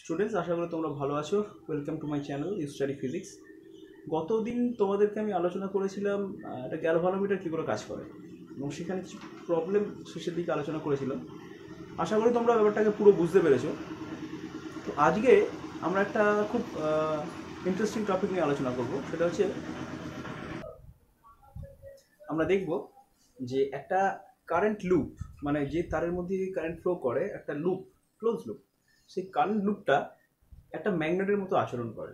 Students, আশা করি তোমরা ভালো আছো। Welcome to my channel study physics. গতদিন তোমাদেরকে আমি আলোচনা করেছিলাম একটা গ্যালভানোমিটার কী করে কাজ করে, এবং সেখানে কিছু প্রবলেম শেষের দিকে আলোচনা করেছিলাম। আশা করি তোমরা ব্যাপারটাকে পুরো বুঝতে পেরেছো। তো আজকে আমরা একটা খুব ইন্টারেস্টিং টপিক নিয়ে আলোচনা করব। সেটা হচ্ছে আমরা দেখব যে একটা কারেন্ট লুপ, মানে যে তারের মধ্যে কারেন্ট ফ্লো করে একটা লুপ, ক্লোজ লুপ, সেই কারেন্ট লুপটা একটা ম্যাগনেটের মতো আচরণ করে।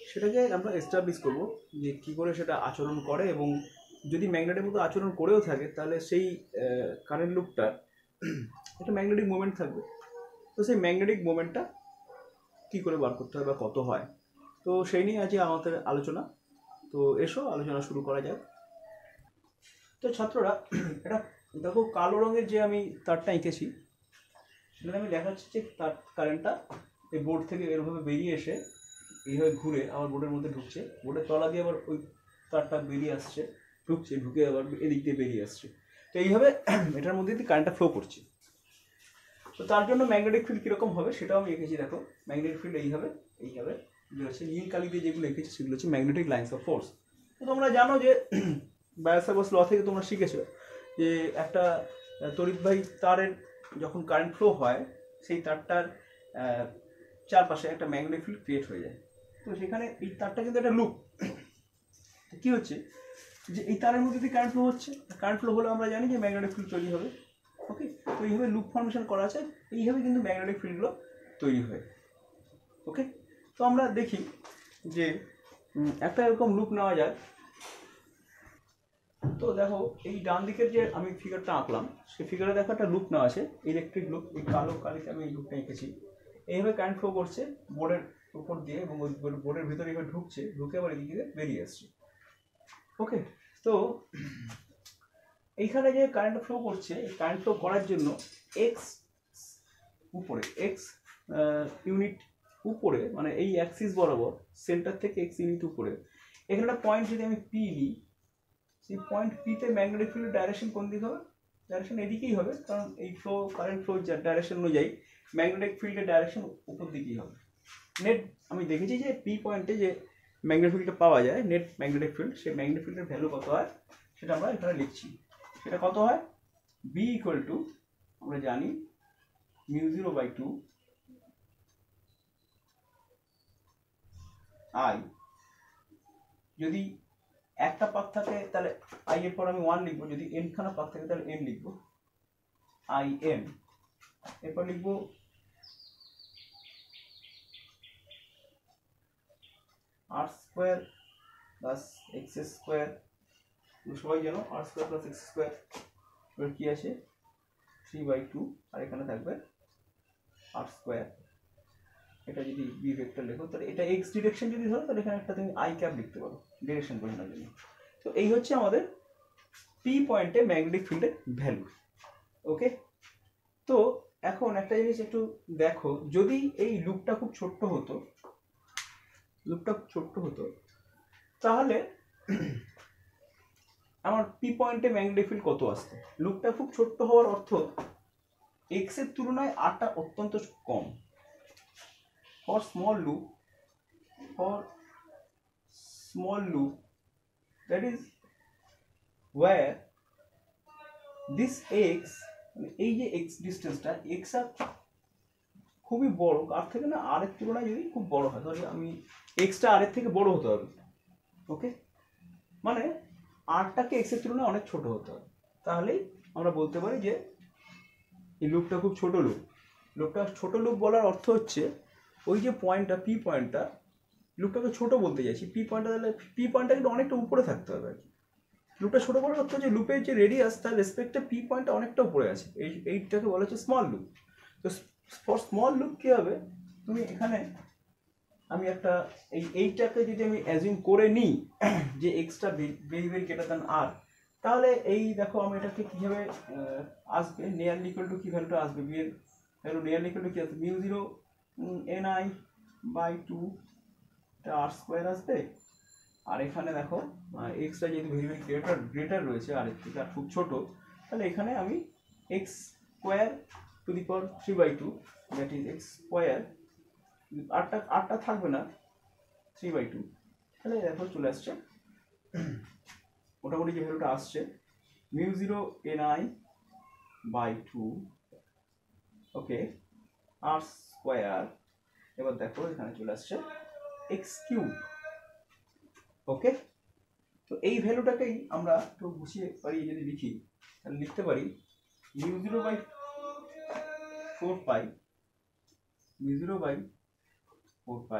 সেটাকে আমরা এস্টাবলিশ করব যে কী করে সেটা আচরণ করে, এবং যদি ম্যাগনেটের মতো আচরণ করেও থাকে তাহলে সেই কারেন্ট লুপটার একটা ম্যাগনেটিক মোমেন্ট থাকবে। তো সেই ম্যাগনেটিক মোমেন্টটা কী করে বার করতে হয় বা কত হয়, তো সেই নিয়ে আজকে আমাদের আলোচনা। তো এসো আলোচনা শুরু করা যাক। তো ছাত্ররা, এটা দেখো কালো রঙের যে আমি তারটা এঁকেছি, সেখানে আমি দেখাচ্ছি যে তার কারেন্টটা এই বোর্ড থেকে এরভাবে বেরিয়ে এসে এইভাবে ঘুরে আবার বোর্ডের মধ্যে ঢুকছে, বোর্ডের তলা দিয়ে আবার ওই তারটা বেরিয়ে আসছে, ঢুকছে, ঢুকে আবার এদিক দিয়ে বেরিয়ে আসছে। তো এইভাবে এটার মধ্যে দিয়ে কারেন্টটা ফ্লো করছে। তো তার জন্য ম্যাগনেটিক ফিল্ড কীরকম হবে সেটাও আমি এঁকেছি। দেখো ম্যাগনেটিক ফিল্ড এইভাবে হচ্ছে নীল কালি দিয়ে যেগুলো এঁকেছি সেগুলো হচ্ছে ম্যাগনেটিক লাইন্স অফ ফোর্স। তো তোমরা জানো যে বায়োসাভার্স ল থেকে তোমরা শিখেছো যে একটা তড়িৎবাহী তারের যখন কারেন্ট ফ্লো হয় সেই তারটার চারপাশে একটা ম্যাগনেটিক ফিল্ড ক্রিয়েট হয়ে যায়। তো সেখানে এই তারটা কিন্তু একটা লুপ। কী হচ্ছে যে এই তারের মধ্যে দিয়ে কারেন্ট ফ্লো হচ্ছে, কারেন্ট ফ্লো হলে আমরা জানি যে ম্যাগনেটিক ফিল্ড তৈরি হবে। ওকে, তো এইভাবে লুপ ফর্মেশন করা আছে, এইভাবে কিন্তু ম্যাগনেটিক ফিল্ডগুলো তৈরি হয়। ওকে, তো আমরা দেখি যে একটা এরকম লুপ নেওয়া যায়। তো দেখো এই ডান দিকের যে আমি ফিগারটা আঁকলাম, সেই ফিগারে দেখো একটা লুপ নেওয়া আছে, ইলেকট্রিক লুপ। এই কালো কালিতে আমি এই লুপটা এঁকেছি। এইভাবে কারেন্ট ফ্লো করছে বোর্ডের উপর দিয়ে, এবং ওই বোর্ডের ভিতরে এইভাবে ঢুকছে, ঢুকে আবার এদিকে বেরিয়ে আসছে। ওকে, তো এইখানে যে কারেন্ট ফ্লো করছে, এই কারেন্ট ফ্লো করার জন্য এক্স উপরে, এক্স ইউনিট উপরে, মানে এই অ্যাক্সিস বরাবর সেন্টার থেকে এক্স ইউনিট উপরে এখানে একটা পয়েন্ট যদি আমি পি নিই, সেই পয়েন্ট পিতে ম্যাগনেটিক ফিল্ডের ডাইরেকশন কোন দিকে হবে? ডাইরেকশন এদিকেই হবে, কারণ এই ফ্লো কারেন্ট ফ্লো ডাইরেকশন অনুযায়ী ম্যাগনেটিক ফিল্ডের ডাইরেকশন উপর দিকেই হবে। নেট আমি দেখেছি যে পি পয়েন্টে যে ম্যাগনেটিক ফিল্ডটা পাওয়া যায়, নেট ম্যাগনেটিক ফিল্ড, সেই ম্যাগনেটিক ফিল্ডের ভ্যালু কত হয় সেটা আমরা এখানে লিখছি। সেটা কত হয়? বি ইকুয়াল টু, আমরা জানি μ0/2 আই। যদি একটা পাক থাকে তাহলে আই এর পর আমি 1 লিখবো, যদি এন খানা পাক থাকে তাহলে এন লিখবো, আই এন। এরপর লিখবো আর স্কোয়ার প্লাস এক্স স্কোয়ার, সবাই জানো আর স্কোয়ার প্লাস এক্স স্কোয়ার। এবার কি আছে? 3/2, আর এখানে থাকবে আর স্কোয়ার। এটা যদি বি ভেক্টর লেখো তাহলে এটা এক্স ডিরেকশন যদি ধরো তাহলে এখানে একটা তুমি আই ক্যাপ লিখতে পারো ডিরেকশন বোঝানোর জন্য। তো এই হচ্ছে আমাদের পি পয়েন্টে ম্যাগনেটিক ফিল্ডের ভ্যালু। ওকে, তো এখন একটা জিনিস একটু দেখো, যদি এই লুপটা খুব ছোট্ট হতো, তাহলে আমার পি পয়েন্টে ম্যাগনেটিক ফিল্ড কত আসতো? লুপটা খুব ছোট্ট হওয়ার অর্থ এক্স এর তুলনায় আরটা অত্যন্ত কম। For small loop, that is where this x, এই যে x ডিস্টেন্সটা, x আর খুবই বড়, আর থেকে না আর এর তুলনায় যদি খুব বড় হয়, ধরি আমি এক্সটা আর এর থেকে বড় হতে হবে। ওকে, মানে আরটাকে এক্স এর তুলনায় অনেক ছোট হতে হবে, তাহলেই আমরা বলতে পারি যে এই লুপটা খুব ছোট লুপ। লুপটা ছোট লুপ বলার অর্থ হচ্ছে ওই যে পয়েন্টটা পি পয়েন্টটা, লুপটাকে ছোট বলতে চাইছি, পি পয়েন্টটা তাহলে পি পয়েন্টটা কিন্তু অনেকটা উপরে থাকতে হবে আর কি। লুপটা ছোট বলার অর্থ হচ্ছে লুপের যে রেডিয়াস তার রেসপেক্টে পি পয়েন্টটা অনেকটা উপরে আছে, এইটাকে বলা হচ্ছে স্মল লুপ। তো ফর স্মল লুপ কী হবে, তুমি এখানে আমি একটা এইটাকে যদি আমি অ্যাজিউম করে নিই যে এক্সটা very very greater than r, তাহলে এই দেখো আমি এটাকে কীভাবে আসবে, নিয়ারলি ইকুয়াল টু কী ভ্যালুটা আসবে, বি এর ভ্যালু নিয়ারলি ইকুয়াল টু কী আসবে, μ0 n i/2 আর স্কোয়ার আসবে। আর এখানে দেখো এক্সটা যেহেতু ভেরি ভেরি গ্রেটার রয়েছে আর এর থেকে আর খুব ছোটো, তাহলে এখানে আমি x square two the power 3/2, that is x square আরটা থাকবে না, 3/2, তাহলে দেখো চলে আসছে মোটামুটি যে ভ্যালুটা আসছে μ0ni/2, ওকে, আর স্কোয়ার। এবার দেখো এখানে চলে আসছে x3, ওকে। তো এই ভ্যালুটাকেই আমরা একটু বুঝিয়ে পারি, যদি লিখি তাহলে লিখতে পারি μ0/4π, μ0/4π,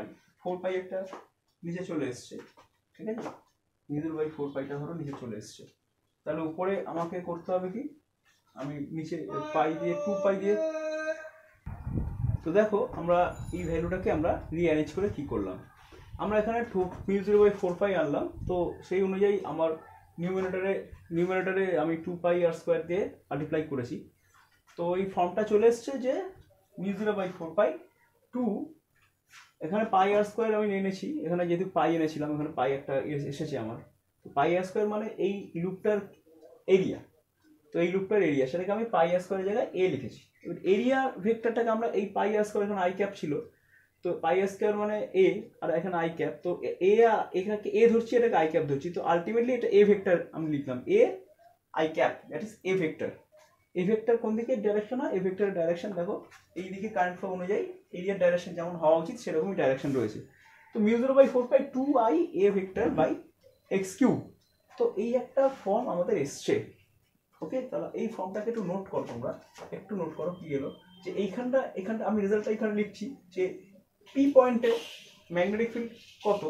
4π একটা নিচে চলে এসছে, ঠিক আছে, μ0/4πটা ধরো নিচে চলে এসছে, তাহলে উপরে আমাকে করতে হবে কি, আমি নিচে পাই দিয়ে 2π দিয়ে, তো দেখো আমরা এই ভ্যালুটাকে আমরা রিঅ্যারেঞ্জ করে কি করলাম, আমরা এখানে μ0/4π আনলাম, তো সেই অনুযায়ী আমার নিউমারেটরে আমি 2π আর স্কোয়ার দিয়ে মাল্টিপ্লাই করেছি, তো এই ফর্মটা চলে এসছে যে μ0/4π 2, এখানে পাই আর স্কোয়ার আমি এনেছি, এখানে যেহেতু পাই এনেছিলাম এখানে পাই একটা এসেছে আমার, তো পাই আর স্কোয়ার মানে এই লুপটার এরিয়া, তো এই লুপটার এরিয়া সেটাকে আমি পাই আর স্কোয়ারের জায়গায় এ লিখেছি। এবার এরিয়া ভেক্টরটাকে আমরা এই পাই আর স্কোয়ার, এখানে আই ক্যাপ ছিল, তো পাই আর স্কোয়ার মানে এ, আর এখানে আই ক্যাপ, তো এ এখানে এ ধরছি, এটাকে আই ক্যাপ ধরছি, তো আলটিমেটলি এটা এ ভেক্টর আমি লিখলাম, A I cap, that is a vector. A vector কোন দিকে ডাইরেকশন হয়, এ ভেক্টরের ডাইরেকশন দেখো এই দিকে কারেন্ট ফ্লো অনুযায়ী এরিয়ার ডাইরেকশন যেমন হওয়া উচিত সেরকমই ডাইরেকশন রয়েছে, তো μ0/4π 2i a vector by x3, তো এই একটা ফর্ম আমাদের এসছে, ওকে। তাহলে এই ফর্মটাকে একটু নোট করো, তোমরা একটু নোট করো কি এলো, যে এইখানটা আমি রেজাল্টটা এখানে লিখছি যে পি পয়েন্টে ম্যাগনেটিক ফিল্ড কত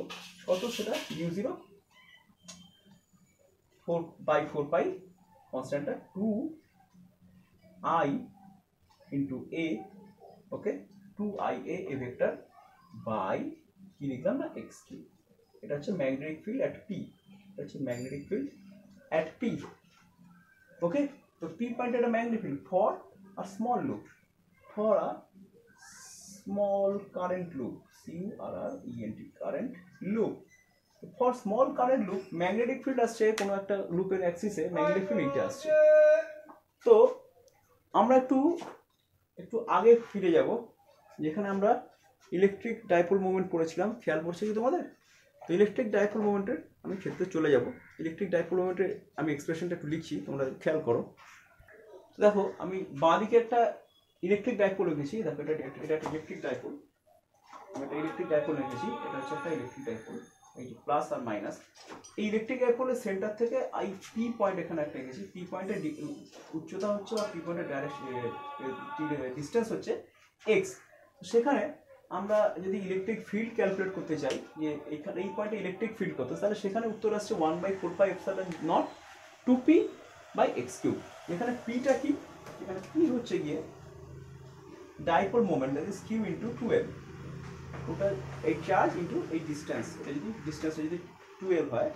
সেটা μ0/4π কনস্ট্যান্টটা 2i into a, okay, 2ia a vector by কি লিখলাম না x3, এটা হচ্ছে ম্যাগনেটিক ফিল্ড অ্যাট p, এটা হচ্ছে ম্যাগনেটিক ফিল্ড অ্যাট p, ওকে। তো p পয়েন্ট একটা magnetic field for a small loop, for a small current loop, CURRENT current loop, for small current loop magnetic field আসছে কোনো একটা লুপের অ্যাক্সিসে, ম্যাগনেটিক ফিল্ড এটা আসছে। তো আমরা একটু আগে ফিরে যাব, যেখানে আমরা ইলেকট্রিক ডাইপোল মোমেন্ট পড়েছিলাম, খেয়াল পড়ছে কি তোমাদের? তো ইলেকট্রিক ডাইপোল মোমেন্টের আমি ক্ষেত্রে চলে যাব, ইলেকট্রিক ডাইপোল মোমেন্টের আমি এক্সপ্রেশনটা একটু লিখছি, তোমরা খেয়াল করো। দেখো আমি বাঁদিকে একটা ইলেকট্রিক ডাইপোল লিখেছি, দেখো এটা একটা ইলেকট্রিক ডাইপোল, আমি একটা ইলেকট্রিক ডাইপোল লিখেছি, এটা হচ্ছে একটা ইলেকট্রিক ডাইপোল, এই যে প্লাস আর মাইনাস, এই ইলেকট্রিক ডাইপোলের সেন্টার থেকে আই পি পয়েন্ট এখানে একটা লিখেছি, পি পয়েন্টের উচ্চতা হচ্ছে বা পি পয়েন্টের ডিস্টেন্স হচ্ছে এক্স, সেখানে আমরা যদি ইলেকট্রিক ফিল্ড ক্যালকুলেট করতে চাই যে এখানে এই পয়েন্টে ইলেকট্রিক ফিল্ড কত, তাহলে সেখানে উত্তর আসছে 1/4πε0 2p/x3, এখানে পিটা কি, এখানে পি হচ্ছে গিয়ে dipole moment, that is q into 2l, ওটা এই চার্জ ইন্টু এই ডিস্টেন্স, এটা যদি ডিস্টেন্সটা যদি 2l হয়,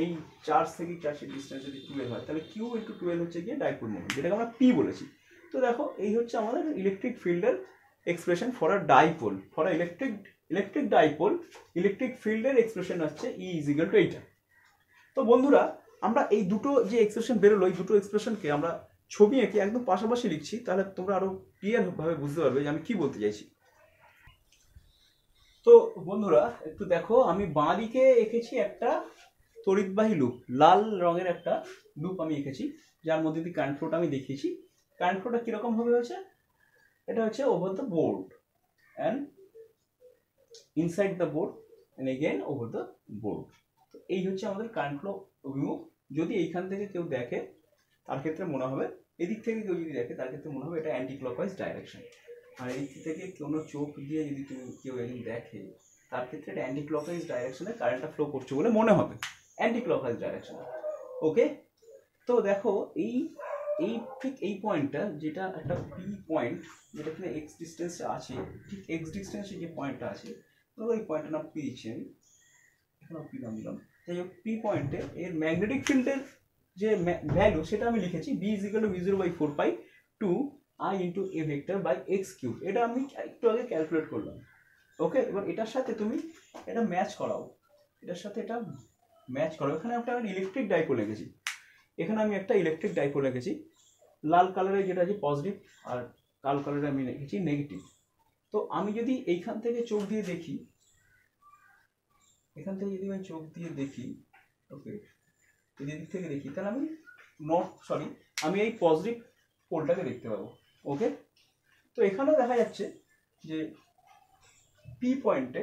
এই চার্জ থেকে চার্জের ডিস্টেন্স যদি 2l হয়, তাহলে q ইন্টু 2l হচ্ছে গিয়ে ডাইপোল মোমেন্ট, যেটাকে আমরা p বলেছি। তো দেখো এই হচ্ছে আমাদের ইলেকট্রিক ফিল্ডের expression for a dipole, for a electric dipole, electric ফিল্ডের এক্সপ্রেশন হচ্ছে E = এইটা। তো বন্ধুরা আমরা এই দুটো যে এক্সপ্রেশন বেরোলো, এই দুটো এক্সপ্রেশনকে আমরা ছবি এঁকে একদম পাশাপাশি লিখছি, তাহলে তোমরা আরো ক্লিয়ার ভাবে বুঝতে পারবে যে আমি কি বলতে চাইছি। তো বন্ধুরা একটু দেখো, আমি বাঁ দিকে এঁকেছি একটা তড়িৎবাহী লুপ, লাল রঙের একটা লুপ আমি এঁকেছি, যার মধ্যে দিয়ে কারেন্ট ফ্লোটা আমি দেখিয়েছি। কারেন্ট ফ্লোটা কিরকম ভাবে হয়েছে, এটা হচ্ছে over the board and inside the board and again over the board. তো এই হচ্ছে আমাদের কারেন্ট ফ্লো অভিমুখ। যদি এইখান থেকে কেউ দেখে তার ক্ষেত্রে মনে হবে, এদিক থেকে কেউ যদি দেখে তার ক্ষেত্রে মনে হবে এটা অ্যান্টি ক্লকওয়াইজ ডাইরেকশন, আর এই থেকে কোনো চোখ দিয়ে যদি কেউ একদিন দেখে তার ক্ষেত্রে এটা অ্যান্টি ক্লকওয়াইজ ডাইরেকশনে কারেন্টটা ফ্লো করছে বলে মনে হবে, অ্যান্টি ক্লকওয়াইজ ডাইরেকশনে, ওকে। তো দেখো এই ঠিক এই পয়েন্টটা, যেটা একটা পি পয়েন্ট, যেটা এখানে এক্স ডিস্টেন্সে আছে, ঠিক এক্স ডিস্টেন্সে যে পয়েন্টটা আছে, ওই পয়েন্টের নাম পি দিচ্ছি আমি, এখানে পি নাম দিলাম। যাই হোক পি পয়েন্টে এর ম্যাগনেটিক ফিল্ডের যে ভ্যালু সেটা আমি লিখেছি b = μ0/4π 2i × a vector by x3, এটা আমি একটু আগে ক্যালকুলেট করলাম, ওকে। এবার এটার সাথে তুমি এটা ম্যাচ করাও, এটার সাথে এটা ম্যাচ করো। এখানে একটা ইলেকট্রিক ডাইপোল লিখেছি, এখানে আমি একটা ইলেকট্রিক ডাইপোল লিখেছি, লাল কালারে যেটা আছে পজিটিভ আর কালো কালারে আমি লিখেছি নেগেটিভ, তো আমি যদি এইখান থেকে চোখ দিয়ে দেখি, এখান থেকে যদি আমি চোখ দিয়ে দেখি, ওকে, যদি এদিক থেকে দেখি, তাহলে আমি আমি এই পজিটিভ পোলটাকে দেখতে পাবো। ওকে, তো এখানেও দেখা যাচ্ছে যে পি পয়েন্টে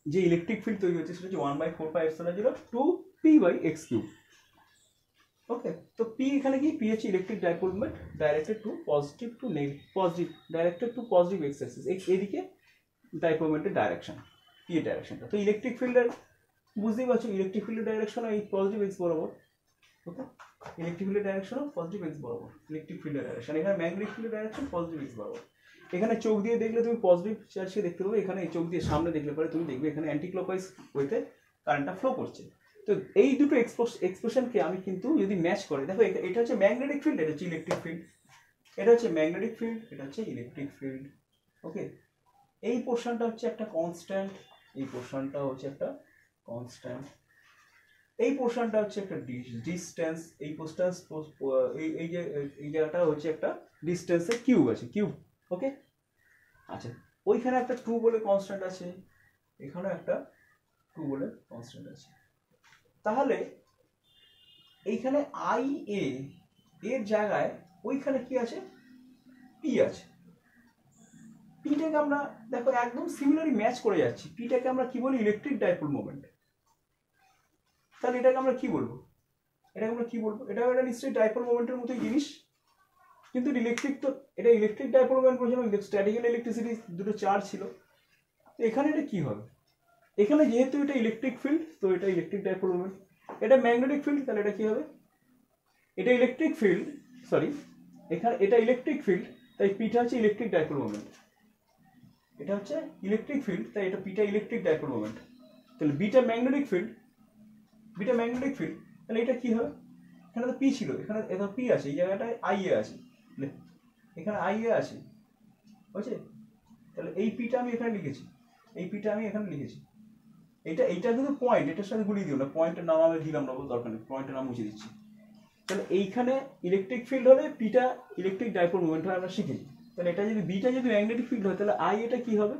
যে ইলেকট্রিক ফিল্ড তৈরি হচ্ছে সেটা হচ্ছে 1/4πε0 2p/x3। ওকে, তো পি এখানে কি, পি হচ্ছে electric dipole moment directed to positive directed to positive x Axis, এদিকে ডাইপোল মোমেন্টের ডাইরেকশন, পি এর ডাইরেকশনটা। তো ইলেকট্রিক ফিল্ডের বুঝতেই পারছো ইলেকট্রিক ফিল্ডের ডাইরেকশন এই পজিটিভ এক্স বরাবর। ওকে, ইলেকট্রিক ফিল্ডের ডাইরেকশন পজিটিভ এক্স বরাবর, ইলেকট্রিক ফিল্ডের ডাইরেকশন। এখানে ম্যাগনেটিক ফিল্ডের ডাইরেকশন পজিটিভ এক্স বরাবর। এখানে চোখ দিয়ে দেখলে তুমি পজিটিভ চার্জকে দেখতে পাবে, এখানে চোখ দিয়ে সামনে দেখলে পরে তুমি দেখবে এখানে অ্যান্টি ক্লকওয়াইজ ওয়েতে কারেন্টটা ফ্লো করছে। তো এই দুটো এক্সপ্রেশনকে আমি কিন্তু যদি ম্যাচ করে, দেখো এটা হচ্ছে ম্যাগনেটিক ফিল্ড, এটা হচ্ছে ইলেকট্রিক ফিল্ড, এটা হচ্ছে ম্যাগনেটিক ফিল্ড, এটা হচ্ছে ইলেকট্রিক ফিল্ড। ওকে, এই পোর্শনটা হচ্ছে একটা কনস্ট্যান্ট, এই পোর্শনটা হচ্ছে একটা কনস্ট্যান্ট, এই পোর্শনটা হচ্ছে একটা ডিস্টেন্স, এই পোস্টেন্স এই যে এই জায়গাটা হচ্ছে একটা ডিস্টেন্সের কিউব আছে, কিউব। ওকে, আচ্ছা, ওইখানে একটা 2 বলে কনস্ট্যান্ট আছে, এখানেও একটা 2 বলে কনস্ট্যান্ট আছে। তাহলে এইখানে আই এ এর জায়গায় ওইখানে কি আছে, পি আছে। পিটাকে আমরা দেখো একদম সিমিলারলি ম্যাচ করে যাচ্ছি। পিটাকে আমরা কি বলি, ইলেকট্রিক ডাইপোল মোমেন্ট। তাহলে এটাকে আমরা কি বলবো, এটাকে আমরা কি বলবো, এটা একটা নিশ্চয়ই ডাইপোল মোমেন্টের মতোই জিনিস, কিন্তু ইলেকট্রিক, তো এটা ইলেকট্রিক ডাইপোল মোমেন্ট বলছিলাম, স্ট্যাটিক্যাল ইলেকট্রিসিটি দুটো চার্জ ছিল। তো এখানে এটা কি হবে, এখানে যেহেতু এটা ইলেকট্রিক ফিল্ড, তো এটা ইলেকট্রিক ডাইপোল মোমেন্ট। এটা ম্যাগনেটিক ফিল্ড, তাহলে এটা কি হবে, এটা ইলেকট্রিক ফিল্ড, এখানে এটা ইলেকট্রিক ফিল্ড, তাই পিটা হচ্ছে ইলেকট্রিক ডাইপোল মোমেন্ট। এটা হচ্ছে ইলেকট্রিক ফিল্ড, তাই এটা পিটা ইলেকট্রিক ডাইপোল মোমেন্ট। তাহলে বিটা ম্যাগনেটিক ফিল্ড, তাহলে এটা কি হবে, এখানে তো পি ছিল, এখানে এটা পি আছে, এই জায়গাটায় আই এ আছে, এখানে আই এ আছে, বুঝছে? তাহলে এই পিটা আমি এখানে লিখেছি, এই পিটা আমি এখানে লিখেছি। এইটা কিন্তু পয়েন্ট, এটার সাথে গুলিয়ে দিও না, পয়েন্টের নাম আমি দিলাম না, দরকার নেই, পয়েন্টের নাম মুছে দিচ্ছি। তাহলে এইখানে ইলেকট্রিক ফিল্ড হলে পিটা ইলেকট্রিক ডাইপোল মোমেন্ট হয়, আমরা শিখি। তাহলে এটা যদি বিটা যদি ম্যাগনেটিক ফিল্ড হয়, তাহলে আই এটা কি হবে,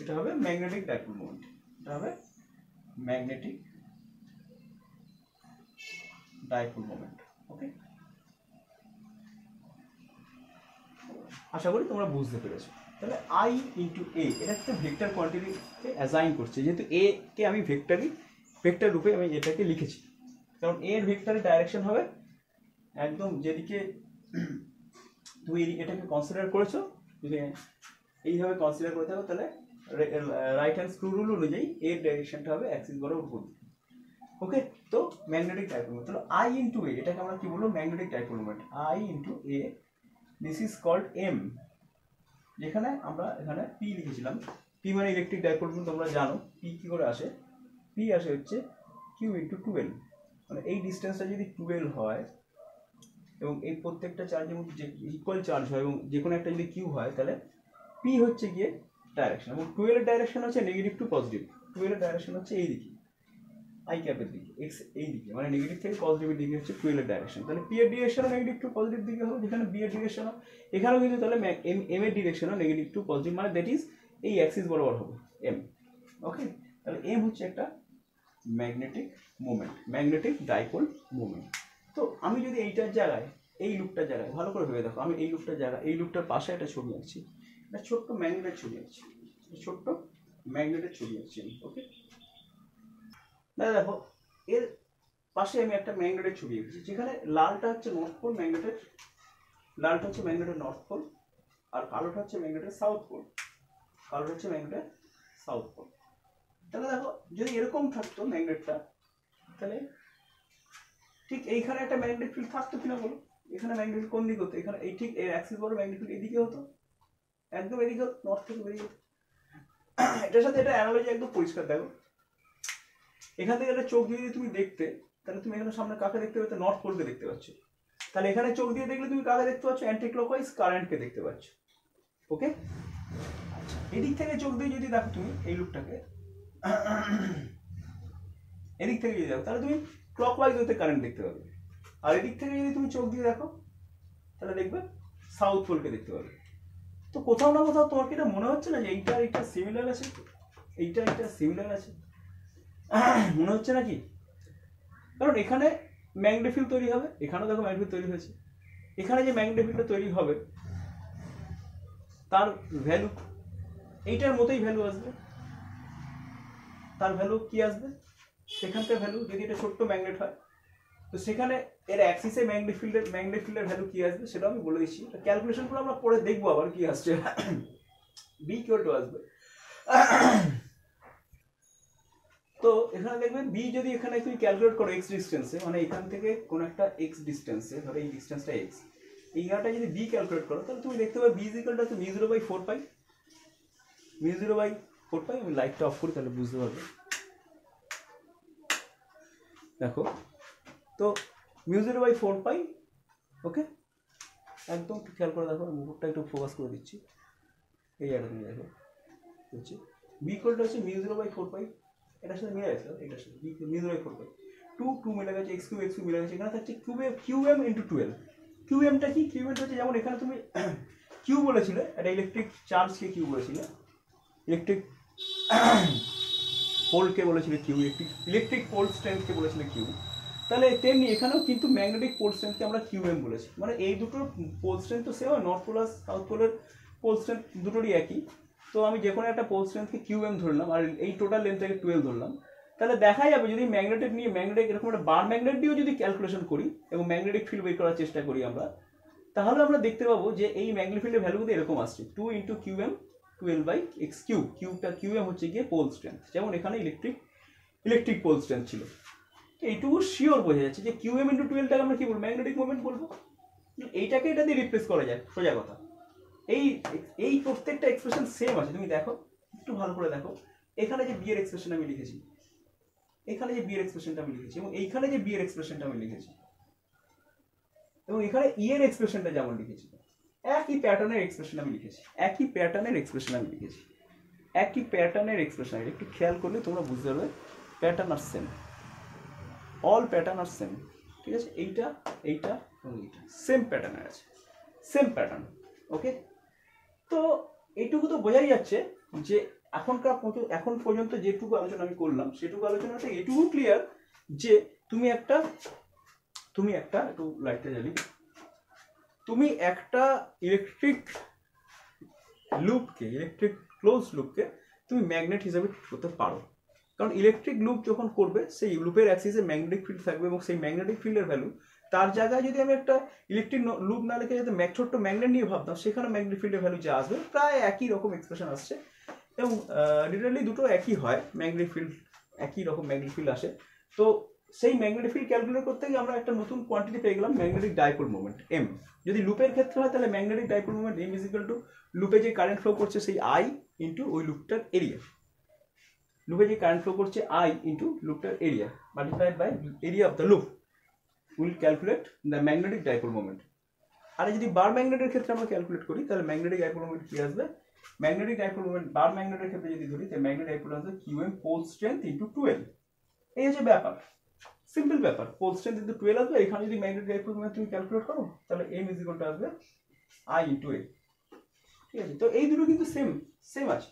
এটা হবে ম্যাগনেটিক ডাইপোল মোমেন্ট, এটা হবে ম্যাগনেটিক ডাইপোল মোমেন্ট। ওকে, আশা করি তোমরা বুঝতে পেরেছো। তাহলে আই ইন্টু এ, এটা একটা ভেক্টর কোয়ান্টিটিকে অ্যাসাইন করছে, যেহেতু এ কে আমি ভেক্টর রূপে আমি এটাকে লিখেছি, কারণ এর ভেক্টরের ডাইরেকশন হবে একদম যেদিকে তুমি এটাকে কনসিডার করেছো, যদি এইভাবে কনসিডার করে থাকো, তাহলে রাইট হ্যান্ড স্ক্রু রুল অনুযায়ী এর ডাইরেকশনটা হবে অ্যাক্সিস বরাবর উপর। ওকে, তো ম্যাগনেটিক ডাইপোল মোমেন্ট, তাহলে আই ইন্টু এ, এটাকে আমরা কি বলবো, magnetic dipole moment, I into A, this is called M. যেখানে আমরা এখানে পি লিখেছিলাম, পি মানে ইলেকট্রিক ডাইপোল মোমেন্ট, তোমরা জানো পি কি করে আসে, পি আসে হচ্ছে কিউ ইন্টু 12, মানে এই ডিস্টেন্সটা যদি 12 হয় এবং এই প্রত্যেকটা চার্জের মধ্যে যে ইকুয়াল চার্জ হয় এবং যে কোনো একটা যদি কিউ হয়, তাহলে পি হচ্ছে গিয়ে ডাইরেকশন, এবং 12 এর ডাইরেকশন হচ্ছে নেগেটিভ টু পজিটিভ, 12 এর ডাইরেকশন হচ্ছে এই দিকে, আই ক্যাপের দিকে, এক্স এই দিকে, মানে নেগেটিভ থেকে পজিটিভের দিকে হচ্ছে 12 এর ডাইরেকশন। তাহলে পি এর ডিরেকশনও নেগেটিভ টু পজিটিভ দিকে হবে, যেখানে বি এর ডিরেকশনও, এখানেও কিন্তু তাহলে এম এর ডিরেকশনও নেগেটিভ টু পজিটিভ, মানে দ্যাট ইজ এই অ্যাক্সিস বরাবর হবে এম। ওকে, তাহলে এম হচ্ছে একটা magnetic moment, magnetic dipole moment. তো আমি যদি এইটার জায়গায়, এই লুপটার জায়গায়, ভালো করে ভেবে দেখো, আমি এই লুপটার জায়গায়, এই লুপটার পাশে একটা ছবি আঁকছি, একটা ছোট্ট ম্যাগনেটের ছবি আঁকছি, ছোট্ট ম্যাগনেটের ছবি আঁকছি। ওকে, দেখো এর পাশে আমি একটা ম্যাগনেটের ছবি এঁকেছি, যেখানে লালটা হচ্ছে নর্থ পোল ম্যাগনেটের, লালটা হচ্ছে ম্যাগনেটের নর্থ পোল, আর কালোটা হচ্ছে ম্যাগনেটের সাউথ পোল, কালোটা হচ্ছে ম্যাগনেটের সাউথ পোল। তাহলে দেখো যদি এরকম থাকতো ম্যাগনেটটা, তাহলে ঠিক এইখানে একটা ম্যাগনেটিক ফিল্ড থাকতো কিনা বলো, এখানে ম্যাগনেটিক কোন দিকে হতো, এখানে এই ঠিক এর অ্যাক্সিস বড় ম্যাগনেটিক ফিল্ড এদিকে হতো, একদম এদিকে নর্থ থেকে বেরিয়ে। এটার সাথে এটা অ্যানালজি একদম পরিষ্কার। দেখো এখান থেকে একটা চোখ দিয়ে তুমি দেখতে, তাহলে তুমি এখানে সামনে কাকে দেখতে পাচ্ছ, নর্থ পোলকে দেখতে পাচ্ছ। তাহলে এখানে চোখ দিয়ে দেখলে তুমি কাকে দেখতে পাচ্ছ, অ্যান্টি ক্লকওয়াইজ কারেন্টকে দেখতে পাচ্ছ। ওকে, আচ্ছা, এদিক থেকে চোখ দিয়ে যদি দেখো তুমি এই লুপটাকে, এদিক থেকে যদি দেখো, তাহলে তুমি ক্লকওয়াইজ হতে কারেন্ট দেখতে পাবে। আর এদিক থেকে যদি তুমি চোখ দিয়ে দেখো, তাহলে দেখবে সাউথ পোলকে দেখতে পাবে। তো কোথাও না কোথাও তোমার কি এটা মনে হচ্ছে না যে এইটা এইটা সিমিলার আছে, এইটা এইটা সিমিলার আছে? মনে হচ্ছে নাকি? কারণ এখানে ম্যাগনেটিক ফিল্ড তৈরি হবে, এখানেও দেখো ম্যাগনেটিক ফিল্ড তৈরি হয়েছে, এখানে যে ম্যাগনেটিক ফিল্ডটা তৈরি হবে তার ভ্যালু এইটার মতোই ভ্যালু আসবে। তার ভ্যালু কি আসবে? সেখানকার ভ্যালু, যদি এটা ছোট্ট ম্যাগনেট হয় তো সেখানে এর অ্যাক্সিসে ম্যাগনেটিক ফিল্ডের ভ্যালু কি আসবে সেটা আমি বলে দিচ্ছি। ক্যালকুলেশনগুলো আমরা পরে দেখবো আবার কি আসছে। বি ইকুয়াল টু আসবে, তো এখানে দেখবেন বি যদি এখানে তুমি ক্যালকুলেট করো এক্স ডিস্টেন্সে, মানে এখান থেকে কোনো একটা এক্স ডিস্টেন্সে, ধরো এই ডিস্টেন্সটা এক্স, এই জায়গাটা যদি বি ক্যালকুলেট করো তাহলে তুমি দেখতে পাবে B is equal to mu 0/4 pi, mu 0/4 pi. আমি লাইটটা অফ করি তাহলে বুঝতে পারবে। দেখো তো মিউ 0/4 পাই, ওকে একদম খেয়াল করে দেখো, মুখটা একটু ফোকাস করে দিচ্ছি, এই জায়গাটা তুমি দেখো হচ্ছে বি ইকুয়ালটা হচ্ছে মিউ 0/4 পাই, এটার সাথে মিলে গেছে, এটার সাথে মিউ 0/4 পাই, 2 মিলে গেছে, এক্স কিউব মিলে গেছে, এখানে থাকছে কিউএম ইন্টু 12। কিউএমটা কি? কিউএমটা হচ্ছে যেমন এখানে তুমি কিউ বলেছিলে, একটা ইলেকট্রিক চার্জকে কিউ বলেছিলে, ইলেকট্রিক পোলকে বলেছিলে কিউ, ইলেকট্রিক পোল স্ট্রেংথকে বলেছিলে কিউ, তাহলে তেমনি এখানেও কিন্তু ম্যাগনেটিক পোল স্ট্রেংথকে আমরা কিউএম বলেছি। মানে এই দুটোর পোল স্ট্রেংথ তো সেম, নর্থ পোল আর সাউথ পোলের পোল স্ট্রেংথ দুটোরই একই। তো আমি যে কোনো একটা পোল স্ট্রেংথকে কিউএম ধরলাম আর এই টোটাল লেন্থটাকে 12 ধরলাম, তাহলে দেখা যাবে যদি ম্যাগনেটিক নিয়ে ম্যাগনেটিক এরকম একটা বার ম্যাগনেট দিয়েও যদি ক্যালকুলেশন করি এবং ম্যাগনেটিক ফিল্ড বের করার চেষ্টা করি আমরা, তাহলে আমরা দেখতে পাবো যে এই ম্যাগনেটিক ফিল্ডের ভ্যালু কিন্তু এরকম আসছে 2 into QM 12/x cube. QM হচ্ছে গিয়ে পোল স্ট্রেংথ, যেমন এখানে ইলেকট্রিক পোল স্ট্রেংথ ছিল। এইটুকু শিওর বোঝা যাচ্ছে যে কিউএম ইন্টু 12টাকে আমরা কি বলবো? ম্যাগনেটিক মোমেন্ট বলবো। এইটাকে এটা দিয়ে রিপ্লেস করা যায়, সোজা কথা। এই এই প্রত্যেকটা এক্সপ্রেশন সেম আছে, তুমি দেখো একটু ভালো করে দেখো, এখানে যে বি এর এক্সপ্রেশন আমি লিখেছি, এখানে যে বি এর এক্সপ্রেশনটা আমি লিখেছি, এবং এইখানে যে বি এর এক্সপ্রেশনটা আমি লিখেছি, এবং এখানে ই এর এক্সপ্রেশনটা যেমন লিখেছি, একই প্যাটার্নের এক্সপ্রেশন আমি লিখেছি, একই প্যাটার্নের এক্সপ্রেশন আমি লিখেছি, একই প্যাটার্নের এক্সপ্রেশন। একটু খেয়াল করলে তোমরা বুঝতে পারবে প্যাটার্ন আর সেম, অল প্যাটার্ন আর সেম, ঠিক আছে? এইটা এইটা এবং এইটা সেম প্যাটার্নের আছে, সেম প্যাটার্ন, ওকে? তো এইটুকু তো বোঝাই যাচ্ছে যে এখন পর্যন্ত যেটুকু আলোচনা আমি করলাম সেটুকু আলোচনাতে এটুকু ক্লিয়ার যে তুমি একটা একটু লাইটটা জ্বালি, তুমি একটা ইলেকট্রিক ক্লোজ লুপকে তুমি ম্যাগনেট হিসেবে করতে পারো। কারণ ইলেকট্রিক লুপ যখন করবে সেই লুপের অ্যাক্সিসে ম্যাগনেটিক ফিল্ড থাকবে, এবং সেই ম্যাগনেটিক ফিল্ডের ভ্যালু, তার জায়গায় যদি আমি একটা ইলেকট্রিক লুপ না লিখে যাতে ছোট্ট ম্যাগনেট নিয়ে ভাবতাম, সেখানে ম্যাগনেটিক ফিল্ডের ভ্যালু যা আসবে প্রায় একই রকম এক্সপ্রেশন আসছে, এবং লিটারালি দুটো একই হয়, ম্যাগনেটিক ফিল্ড একই রকম ম্যাগনেটিক ফিল্ড আসে। তো সেই ম্যাগনেটিক ফিল্ড ক্যালকুলেট করতে গিয়ে আমরা একটা নতুন কোয়ান্টিটি পেয়ে গেলাম, ম্যাগনেটিক ডাইপোল মোমেন্ট এম। যদি লুপের ক্ষেত্রে হয় তাহলে magnetic dipole moment M is equal to লুপে যে কারেন্ট ফ্লো করছে সেই আই ইন্টু ওই লুপটার এরিয়া, লুপে যে কারেন্ট ফ্লো করছে আই ইন্টু লুপটার area multiplied by area of the loop will calculate the magnetic dipole moment. আর যদি বার ম্যাগনেটের ক্ষেত্রে আমরা ক্যালকুলেট করি তাহলে ম্যাগনেটিক ডাইপোল মোমেন্ট কি আসবে? ম্যাগনেটিক ডাইপোল মোমেন্ট বার ম্যাগনেটের ক্ষেত্রে যদি ধরি তাহলে ম্যাগনেটিক ডাইপোল আসবে কিউএম পোল স্ট্রেংথ ইন্টু 12। এই হচ্ছে ব্যাপার, সিম্পল ব্যাপার, পোল স্ট্রেংথ ইন্টু 12 আসবে। এখানে যদি ম্যাগনেটিক ডাইপোল মোমেন্ট তুমি ক্যালকুলেট করো তাহলে এম ইজ ইকুয়াল টু আসবে আই ইন্টু এ, ঠিক আছে? তো এই দুটো কিন্তু সেম আছে,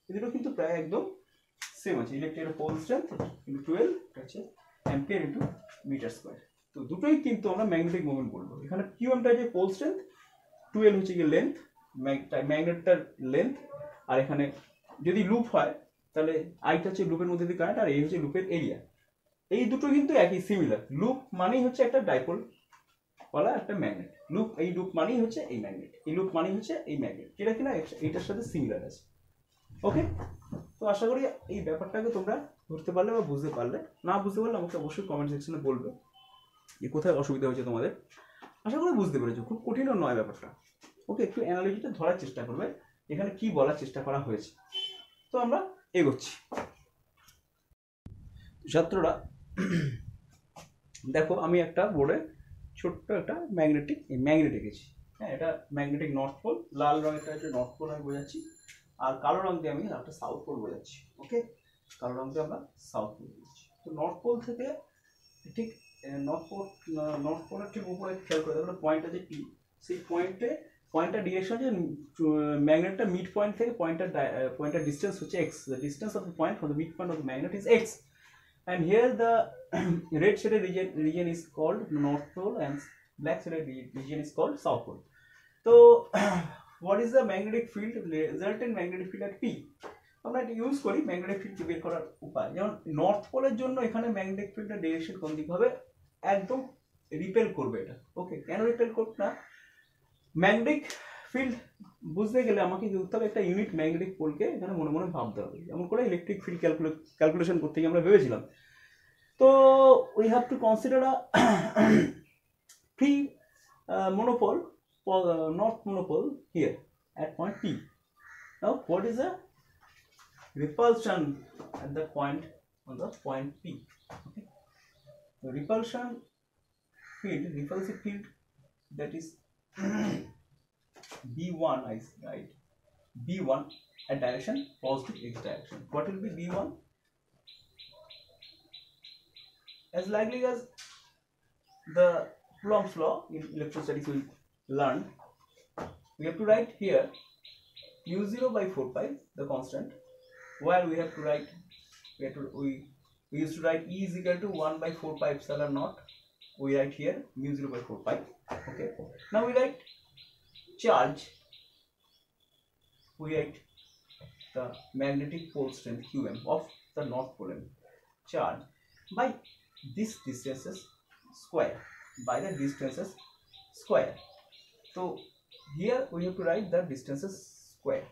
এই দুটো কিন্তু প্রায় একদম সেম আছে। ইলেকট্রিক পোল স্ট্রেংথ ইন্টু 12 হচ্ছে অ্যাম্পিয়ার ইন্টু মিটার স্কোয়ার। তো দুটোই কিন্তু আমরা ম্যাগনেটিক মোমেন্ট বলবো। এখানে কিউএমটা হচ্ছে পোল স্ট্রেংথ, 12 হচ্ছে কি লেন্থ, ম্যাগনেটটার লেন্থ, আর এখানে যদি লুপ হয় তাহলে আইটা হচ্ছে লুপের মধ্যে দিয়ে কারেন্ট, আর এই হচ্ছে লুপের এরিয়া। এই দুটো কিন্তু একই, সিমিলার। লুপ মানেই হচ্ছে একটা ডাইপোল বলা একটা ম্যাগনেট, এই লুপ মানেই হচ্ছে এই ম্যাগনেট, এই লুপ মানেই হচ্ছে এই ম্যাগনেট, যেটা কিনা এইটার সাথে সিমিলার আছে, ওকে? তো আশা করি এই ব্যাপারটাকে তোমরা ধরতে পারলে বা বুঝতে পারলে। না বুঝতে পারলে আমাকে অবশ্যই কমেন্ট সেকশনে বলবে যে কোথায় অসুবিধা হয়েছে তোমাদের। আশা করি বুঝতে পেরেছো, খুব কঠিনও নয় ব্যাপারটা, ওকে? একটু অ্যানালিটিটা ধরার চেষ্টা করবে এখানে কি বলার চেষ্টা করা হয়েছে। তো আমরা এগোচ্ছি। ছাত্ররা দেখো, আমি একটা বোর্ডে ছোট্ট একটা ম্যাগনেট এঁকেছি, হ্যাঁ? এটা ম্যাগনেটিক নর্থ পোল, লাল রঙেরটা হচ্ছে নর্থ পোল আমি বোঝাচ্ছি, আর কালো রঙ দিয়ে আমি একটা সাউথ পোল বোঝাচ্ছি, ওকে? কালো রঙ দিয়ে আমরা সাউথ পোল বোঝাচ্ছি। তো নর্থ পোল থেকে ঠিক নর্থ পোলের ঠিক উপরে খেয়াল করে দেখো পয়েন্ট আছে পি, সেই পয়েন্টে পয়েন্টার ডিরেকশন হচ্ছে ম্যাগনেটটা মিড পয়েন্ট থেকে পয়েন্টার ডিস্টেন্স হচ্ছে x, the distance of the point from the midpoint of the magnet is x, and here the red shaded region is called north pole and black shaded region is called south pole. So what is the magnetic field, resultant magnetic field at P? আমরা এটা use করি magnetic field বের করার উপায়। যেমন north পোলের জন্য এখানে ম্যাগনেটিক ফিল্ডের ডিরেকশন কোন দিক হবে, একদম রিপেল করবে এটা। ওকে, কেন রিপেল করবে না? ম্যাগনেটিক ফিল্ড বুঝতে গেলে আমাকে কি করতে হবে, একটা ইউনিট ম্যাগনেটিক পোলকে এখানে মনে মনে ভাবতে হবে, যেমন করে ইলেকট্রিক ফিল্ড ক্যালকুলেশন করতে গিয়ে আমরা ভেবেছিলাম। তো we have to consider a free monopole, north monopole here at point P. Now what is the repulsion at the point on the point P? Okay, the repulsive field that is B1, I write B1 at direction positive x direction. What will be B1? As likely as the Coulomb's law in electrostatics we learned, we have to write here mu0 by 4 pi, the constant, while we used to write E is equal to 1 by 4 pi epsilon naught. We write here mu0 by 4 pi. Okay, now we write charge, we write the magnetic pole strength Qm of the north pole charge by this distances square, by the distances square. So here we have to write the distances square.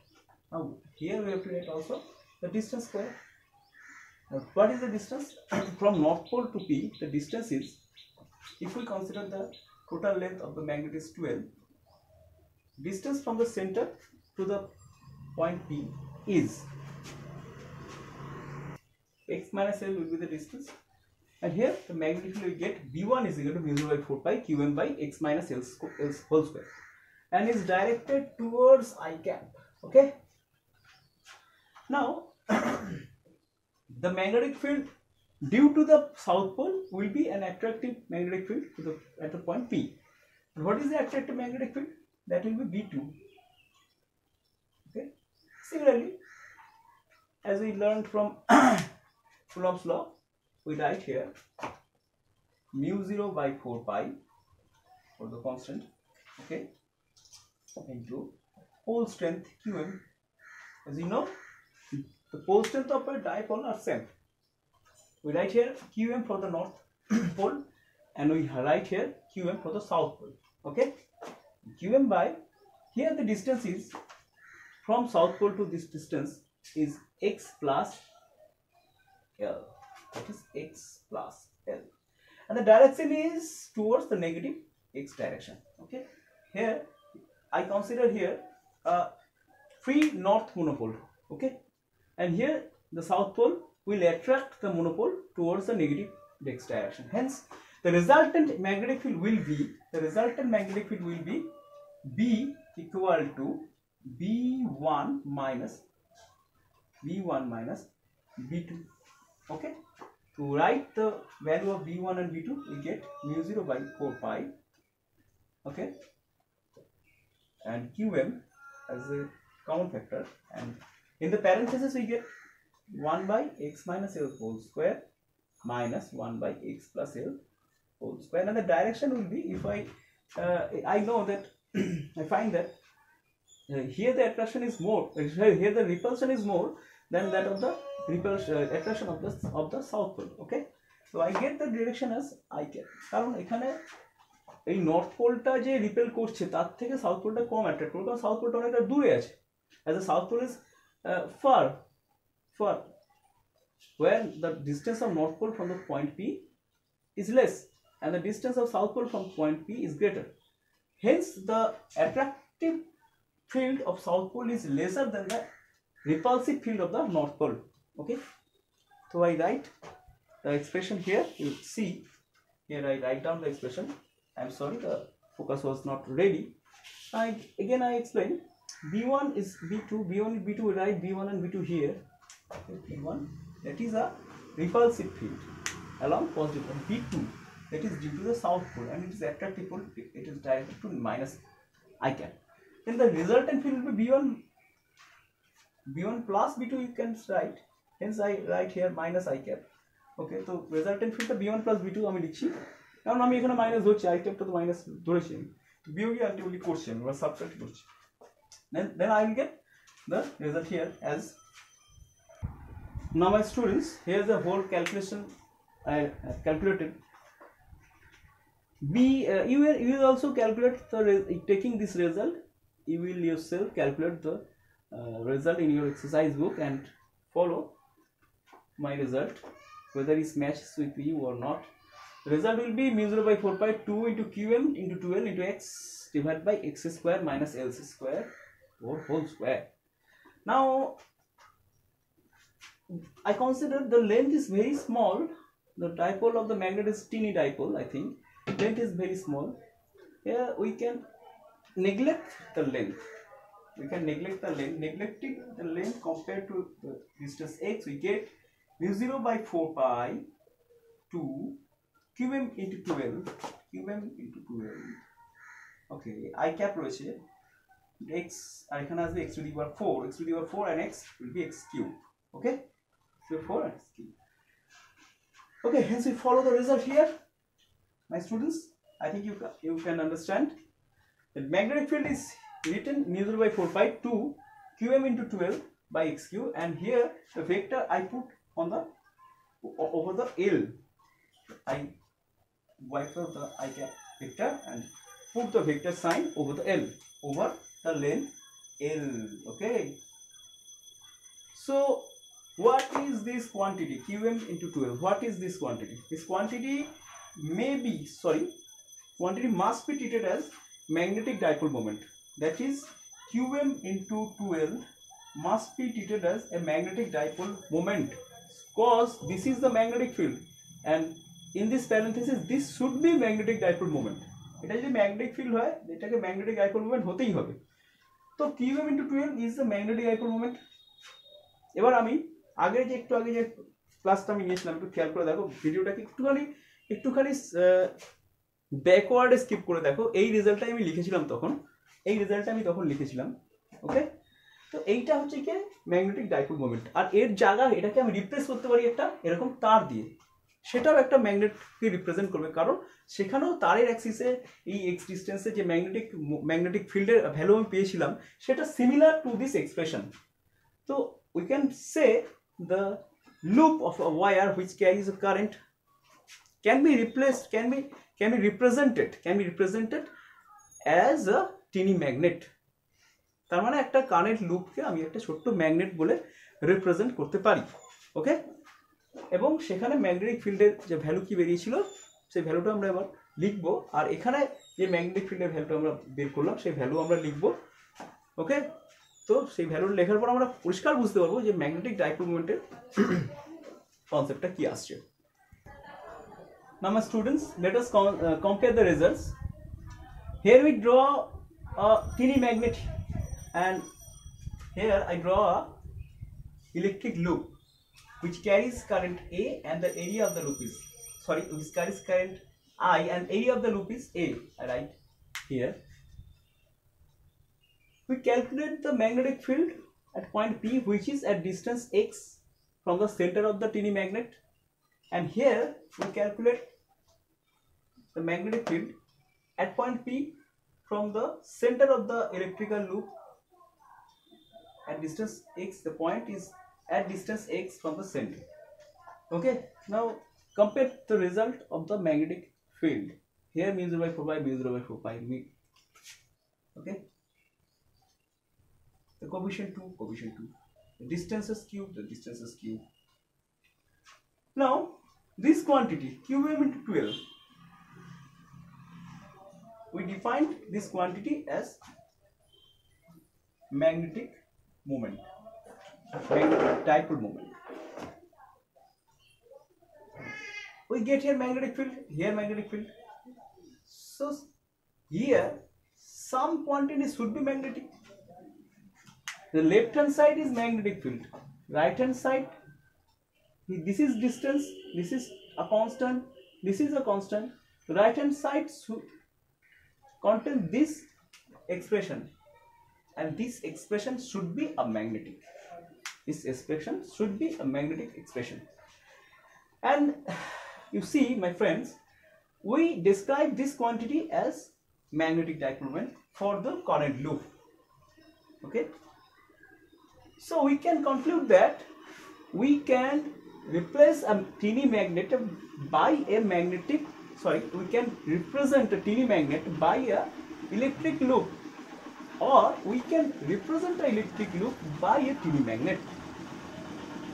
Now here we have to write also the distance square. Now what is the distance from north pole to P? The distance is, if we consider the total length of the magnet is 12, distance from the center to the point P is x minus L will be the distance, and here the magnetic field we get B1 is equal to mu0 by 4 pi Qm by x minus L whole square, and is directed towards I cap. Okay, now the magnetic field due to the south pole will be an attractive magnetic field at the point P. And what is the attractive magnetic field? That will be B2. Okay, similarly as we learned from Coulomb's law, we write here mu0 by 4 pi for the constant, okay, into pole strength Qm. As you know, the pole strength of a dipole are same. We write here Qm for the north pole and we write here Qm for the south pole. Okay, Qm by, here the distance is from south pole to this distance is x plus L. That is x plus L, and the direction is towards the negative x direction. Okay, here I consider here a free north monopole. Okay, and here the south pole will attract the monopole towards the negative x direction. Hence the resultant magnetic field will be B equal to B1 minus B2. Okay, to write the value of B1 and B2 we get mu0 by 4 pi, okay, and Qm as a common factor, and in the parenthesis we get 1 by x minus L whole square minus 1 by x plus L whole square, and the direction will be, if I know that I find that here the attraction is more, here the repulsion is more than that of the attraction of the south pole. Okay, so I get the direction as I get, কারণ এখানে এই north পোলটা যে repel করছে তার থেকে south পোলটা কম attract করবে, কারণ south পোলটা অনেকটা দূরে আছে, as the south pole is far, where the distance of north pole from the point P is less and the distance of south pole from point P is greater. Hence the attractive field of south pole is lesser than the repulsive field of the north pole. Okay, so I write the expression here. You see here I write down the expression. I am sorry, the focus was not ready. I explain. B1 is B2, B1 is B2, we write B1 and B2 here. B1, that is a repulsive field along positive, and B2 that is due to the south pole and it is attractive pole, it is directed to minus I cap. then the resultant field will be B1 plus B2 you can write, hence I write here minus I cap. Okay, so resultant field B1 plus B2 আমি লিখছি, কারণ আমি এখানে minus ধরছি, I capটা তো minus ধরেছি আমি, বিয়োগই ultimately করছি আমি, বা সাবট্রাক্ট করছি, then I will get the result here as. Now my students, here's the whole calculation I calculated. You will also calculate taking this result, you will yourself calculate the result in your exercise book and follow my result whether it matches with you or not. The result will be mu 0 by 4 pi 2 into qm into 12 into x divided by x square minus lc square or whole square. Now I consider the length is very small, the dipole of the magnet is teeny dipole, I think length is very small. Here we can neglect the length, neglecting the length compared to the distance x, we get mu 0 by 4 pi 2 qm into 12, okay, I cap রয়েছে x আর এখানে আসবে x to the power 4 and x will be x cube, okay, so 4 and x cube. Okay, hence we follow the result here. My students, I think you can understand that magnetic field is written mu 0 by 4 pi 2 qm into 12 by x cube, and here the vector I put on the over the L. I wipe out the I cap vector and put the vector sign over the L, over the length L. Okay. So what is this quantity qm into 12? What is this quantity? This quantity quantity must be treated as magnetic dipole moment. That is, qm into 12 must be treated as a magnetic dipole moment, because this is the magnetic field, and in this parenthesis this should be magnetic dipole moment. এটা যদি magnetic field হয় এটাকে magnetic dipole moment হতেই হবে। তো qm into 12 is the magnetic dipole moment. এবার আমি আগে যে ক্লাসটা আমি নিয়েছিলাম একটু খেয়াল করে দেখো, ভিডিওটাকে একটুখানি ব্যাকওয়ার্ডে স্কিপ করে দেখো। এই রেজাল্টটা আমি লিখেছিলাম তখন, ওকে। তো এইটা হচ্ছে কি ম্যাগনেটিক ডাইপোল মোমেন্ট, আর এর জায়গা এটাকে আমি রিপ্লেস করতে পারি একটা এরকম তার দিয়ে, সেটাও একটা ম্যাগনেটকে রিপ্রেজেন্ট করবে, কারণ সেখানেও তারের অ্যাক্সিসে এই এক্স ডিস্টেন্সে যে ম্যাগনেটিক ফিল্ডের ভ্যালু আমি পেয়েছিলাম সেটা সিমিলার টু দিস এক্সপ্রেশন। তো we can say the loop of a wire which carries a current can be represented as a teeny magnet. তার মানে একটা কারেন্ট লুপকে আমি একটা ছোট্ট ম্যাগনেট বলে রিপ্রেজেন্ট করতে পারি, ওকে। এবং সেখানে ম্যাগনেটিক ফিল্ডের যে ভ্যালু কি বেরিয়েছিল সেই ভ্যালুটা আমরা এবার লিখবো, আর এখানে যে ম্যাগনেটিক ফিল্ডের ভ্যালুটা আমরা বের করলাম সেই ভ্যালু আমরা লিখবো, ওকে। তো সেই ভ্যালু লেখার পর আমরা পরিষ্কার বুঝতে পারবো যে ম্যাগনেটিক ডাইপোল মোমেন্টের কনসেপ্টটা কি আসছে। Now my students, let us compare the results. Here we draw a teeny magnet, and here I draw a electric loop which carries current A, and the area of the loop is which carries current I, and area of the loop is A. I write here. We calculate the magnetic field at point P, which is at distance x from the center of the teeny magnet, and here we calculate the magnetic field at point P from the center of the electrical loop at distance x. The point is at distance x from the center, okay. Now compare the result of the magnetic field. Here mu 0 by 4 pi, mu 0 by 4 pi, okay. The coefficient 2, the distance is cube, Now this quantity qm into 12, we defined this quantity as magnetic moment, magnetic dipole moment. We get here magnetic field, here magnetic field. So here some quantity should be magnetic. The left hand side is magnetic field, right hand side, this is distance, this is a constant, this is a constant. The right hand side should contain this expression, and this expression should be a magnetic. This expression should be a magnetic expression. And you see, my friends, we describe this quantity as magnetic dipole moment for the current loop. Okay. So we can conclude that we can replace a teeny magnet by a magnetic, we can represent a teeny magnet by a electric loop, or we can represent an electric loop by a teeny magnet.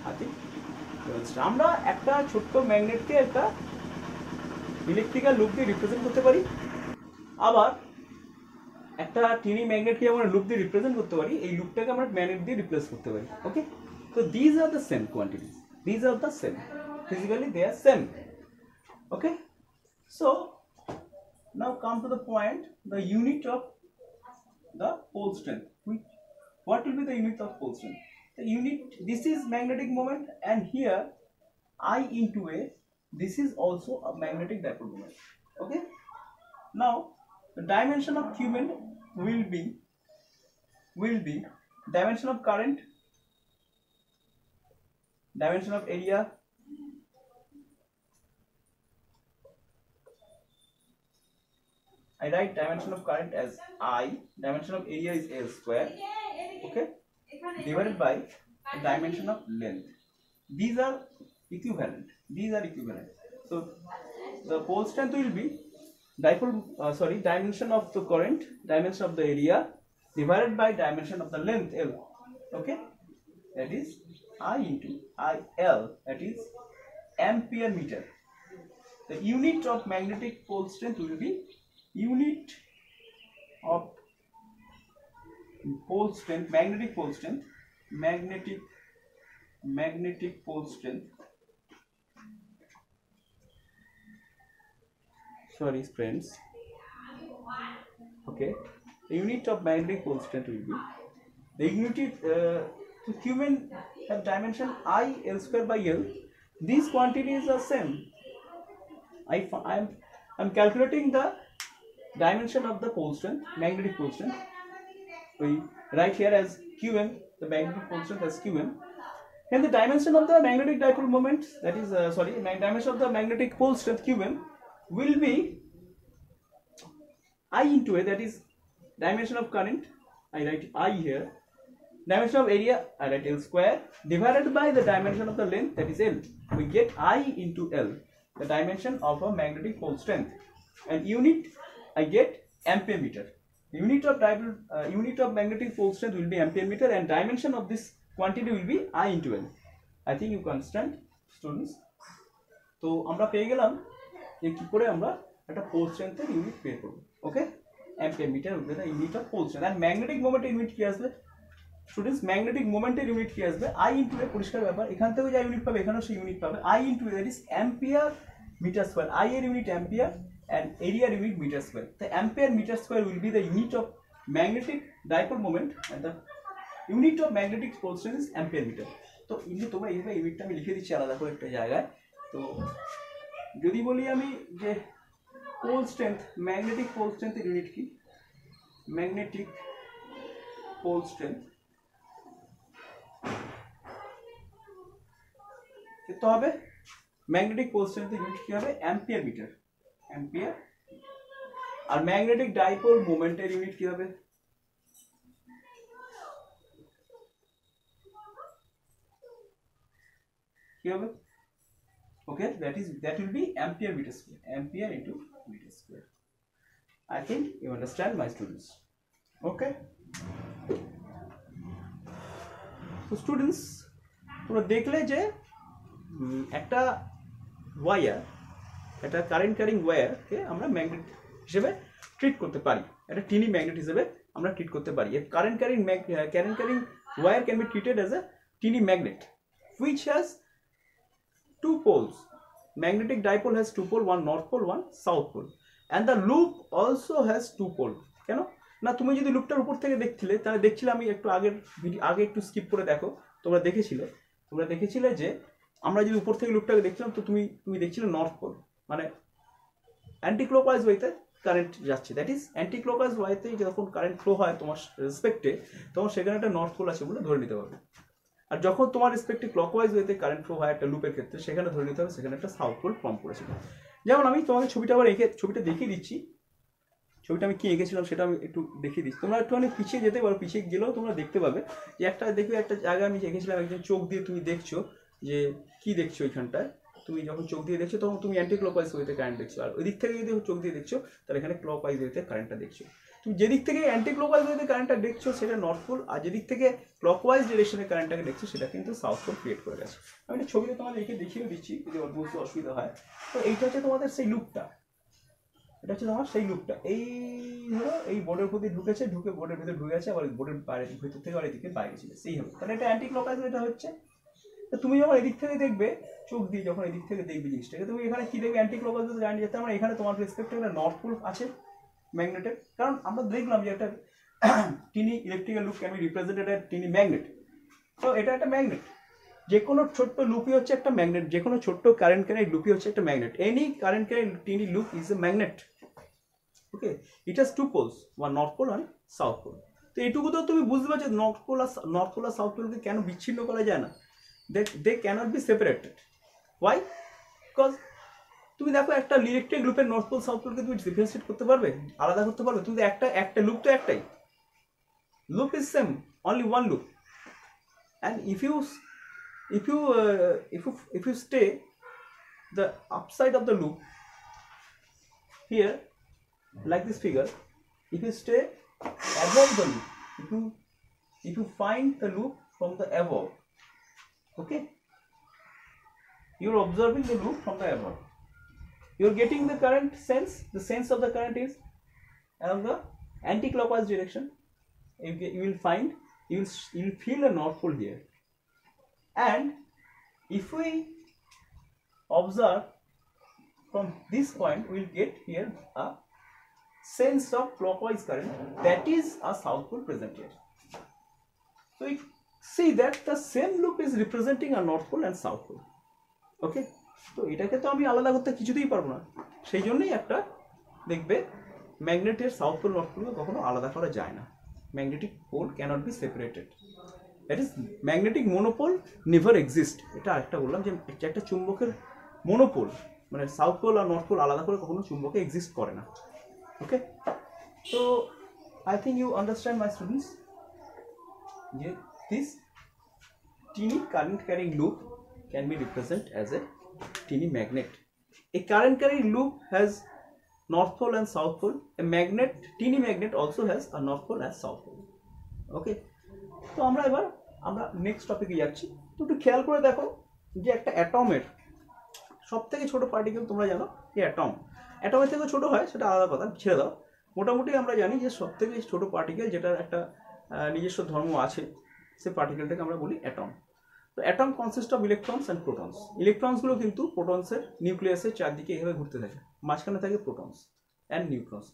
I think আমরা একটা ছোট্ট ম্যাগনেটকে একটা electrical loop দিয়ে represent করতে পারি, আবার একটা টিনি ম্যাগনেটকে আমরা লুপ দিয়ে রিপ্রেজেন্ট করতে পারি, এই লুপটাকে আমরা ম্যাগনেট দিয়ে রিপ্লেস করতে পারি। ওকে, so these are the same quantities, these are the same, physically they are same. Okay, so now come to the point, the unit of the pole strength. What will be the unit of pole strength? The unit, this is magnetic moment, and here I into A, this is also a magnetic dipole moment. Okay, now the dimension of Qman will be dimension of current, dimension of area, I write dimension of current as I, dimension of area is L square, okay, divided by the dimension of length. These are equivalent, so the pole strength will be dimension of the current, dimension of the area divided by dimension of the length L. Okay, that is I into IL, that is ampere meter. The unit of magnetic pole strength will be unit of pole strength, magnetic pole strength, magnetic pole strength. Sorry friends. Okay, the unit of magnetic pole strength will be the unit. So Qman have dimension I L square by L. These quantities are same. I'm calculating the dimension of the pole strength, magnetic pole strength. We write here as Qm, the magnetic pole strength as Qm, and the dimension of the magnetic dipole moment, that is dimension of the magnetic pole strength Qm will be I into A, that is dimension of current, I write I here, dimension of area I write L square, divided by the dimension of the length, that is L. We get I into L, the dimension of a magnetic pole strength, and unit I get ampere meter. Unit of magnetic pole strength will be ampere meter, and dimension of this quantity will be I into L. I think you understand, students. তো আমরা পেয়ে গেলাম যে কি করে আমরা একটা pole স্ট্রেংথের ইউনিট বের করব। Okay, ampere meter will be the unit of pole strength, and magnetic মোমেন্টের ইউনিট কি আসবে স্টুডেন্টস? ম্যাগনেটিক মোমেন্টের ইউনিট কি আসবে? আই ইনটু এ, পরিষ্কার ব্যাপার, এখান থেকে যা ইউনিট পাবে এখানেও সেই ইউনিট পাবে। I into A, that is ampere meter square. I এর unit ampere and area unit meter square. The ampere meter square will be the unit of magnetic dipole moment, and the unit of magnetic pole strength is ampere meter. তো ইনি তোমরা এইভাবে ইউনিটটা আমি লিখে দিচ্ছি আলাদা করে একটা জায়গায়। তো যদি বলি আমি যে পোল স্ট্রেংথ, ম্যাগনেটিক পোল স্ট্রেংথের ইউনিট কি? ম্যাগনেটিক পোল স্ট্রেংথ তো হবে ম্যাগনেটিক পোল স্ট্রেংথের ইউনিট কি হবে? Ampere meter, ampere. আর ম্যাগনেটিক ডাইপোল মোমেন্টের ইউনিট কি হবে? কি হবে? Okay, that will be ampere meter square, ampere into meter square. I think you understand, my students. Okay, so students, তোমরা দেখলে যে একটা ওয়্যার, একটা কারেন্ট ক্যারিং ওয়্যারকে আমরা ম্যাগনেট হিসেবে ট্রিট করতে পারি, একটা টিনি ম্যাগনেট হিসেবে আমরা ট্রিট করতে পারি। A current carrying wire can be treated as a teeny magnet which has two poles. Magnetic dipole has two poles, one north pole, one south pole, and the loop also has two poles. কেন না, তুমি যদি লুপটার উপর থেকে দেখছিলে তাহলে দেখছিলে, আমি একটু আগে একটু স্কিপ করে দেখো, তোমরা দেখেছিলে যে আমরা যদি উপর থেকে লুপটাকে দেখছিলাম তো তুমি দেখছিলে নর্থ পোল, মানে অ্যান্টি ক্লকওয়াইজ ওয়েতে কারেন্ট যাচ্ছে, দ্যাট ইজ অ্যান্টি ক্লকওয়াইজ ওয়েতে যখন কারেন্ট ফ্লো হয় তোমার রেসপেক্টে, তখন সেখানে একটা নর্থ পোল আছে বলে ধরে নিতে পারবে। আর যখন তোমার রেসপেক্টে ক্লকওয়াইজ ওয়েতে কারেন্ট ফ্লো হয় একটা লুপের ক্ষেত্রে, সেখানে ধরে নিতে হবে সেখানে একটা সাউথ পোল ফর্ম করেছিল। যেমন আমি তোমাকে ছবিটা আবার ছবিটা দেখিয়ে দিচ্ছি, ছবিটা আমি কি এঁকেছিলাম সেটা আমি একটু দেখিয়ে দিচ্ছি। তোমরা একটুখানি পিছিয়ে যেতে পারো, পিছিয়ে গেলেও তোমরা দেখতে পাবে যে দেখবে একটা জায়গায় আমি এঁকেছিলাম, একজন চোখ দিয়ে তুমি দেখছো যে কি দেখছো ওইখানটায়, তুমি যখন চোখ দিয়ে দেখছো তখন তুমি অ্যান্টি ক্লকওয়াইজ ওয়েতে কারেন্ট দেখছো, আর ওই দিক থেকে যদি চোখ দিয়ে দেখছো তাহলে এখানে ক্লকওয়াইজ ওয়েতে কারেন্টটা দেখছো। তুমি যেদিক থেকে অ্যান্টি ক্লকওয়াইজ ওয়েতে কারেন্টটা দেখছো সেটা নর্থ পোল, আর যেদিক থেকে ক্লকওয়াইজ ডিরেকশনে কারেন্টটাকে দেখছো সেটা কিন্তু সাউথ পোল ক্রিয়েট করে গেছে। আমি একটা ছবিতে তোমাদের দেখিয়ে দিচ্ছি যদি বুঝতে অসুবিধা হয়। তো এইটা হচ্ছে তোমাদের সেই লুপটা, এটা হচ্ছে তোমার সেই লুপটা। এই ধরো এই বোর্ডের প্রতি ঢুকেছে, ঢুকে বোর্ডের ভিতরে ঢুকে আছে, আবার বোর্ডের বাইরে ভিতর থেকে আর এদিকে বাইরে ছিল, সেই হবে। তাহলে এটা অ্যান্টি ক্লকওয়াইজ এটা হচ্ছে। তো তুমি যখন এদিক থেকে দেখবে চোখ দিয়ে, যখন এদিক থেকে দেখবে জিনিসটাকে, তুমি এখানে কি দেখবে অ্যান্টি ক্লকওয়াইজ জানি যেতে আমরা এখানে তোমার রেসপেক্টে একটা নর্থ পোল আছে ম্যাগনেটের। কারণ আমরা দেখলাম যে একটা tiny electrical loop can be represented at tiny magnet. তো এটা একটা ম্যাগনেট, যে কোনো ছোট্ট লুপই হচ্ছে একটা ম্যাগনেট, যে কোনো ছোট্ট কারেন্ট ক্যারি লুপই হচ্ছে একটা magnet. Any current carry tiny loop is a magnet. Okay, it has two poles, one north pole and south pole. তো এইটুকু তো তুমি বুঝতে পারছো নর্থ পোল আর সাউথ পোলকে কেন বিচ্ছিন্ন করা যায় না, they cannot be separated. Why? Because তুমি দেখো একটা ইলেকট্রিক লুপের নর্থ পোল সাউথ পোলকে তুমি ডিফারেন্সিয়েট করতে পারবে, আলাদা করতে পারবে? তুমি একটা লুপ তো একটাই, loop is same, only one loop. And if you stay the upside of the loop here, like this figure, if you stay above the loop, if you find the loop from the above, okay, you're observing the loop from the above, you're getting the current sense. The sense of the current is along the anti-clockwise direction. You will find, you will feel a north pole here. And if we observe from this point, we will get here a sense of clockwise current, that is a south pole present here. So you see that the same loop is representing a north pole and south pole. Okay, তো এটাকে তো আমি আলাদা করতে কিছুতেই পারবো না, সেই জন্যই একটা দেখবে ম্যাগনেটের সাউথ পোল নর্থ পোল কখনো আলাদা করা যায় না। Magnetic pole cannot be separated, that is magnetic monopole never exist. এটা আরেকটা বললাম যে একটা চুম্বকের মোনোপোল মানে সাউথ পোল আর নর্থ পোল আলাদা করে কখনো চুম্বকে এক্সিস্ট করে না। Okay, so I think you understand, my students, this teeny current carrying loop can be represented as a teeny magnet. A current carrying loop has north pole and south pole. A magnet, teeny magnet, also has a north pole and south pole. Okay, তো আমরা next টপিকে যাচ্ছি। একটু খেয়াল করে দেখো যে একটা অ্যাটমের সব থেকে ছোট পার্টিকেল তোমরা জানো যে অ্যাটমের থেকে ছোট হয় সেটা আলাদা কথা, ছেড়ে দাও। মোটামুটি আমরা জানি যে সব থেকে ছোট পার্টিকেল যেটার একটা নিজস্ব ধর্ম আছে, সে পার্টিকেলটাকে আমরা বলি অ্যাটম। তো atom consist of electrons and protons. ইলেকট্রনসগুলো কিন্তু প্রোটনসের নিউক্লিয়াসের চারদিকে এভাবে ঘুরতে থাকে, মাঝখানে থাকে প্রোটনস অ্যান্ড নিউট্রনস।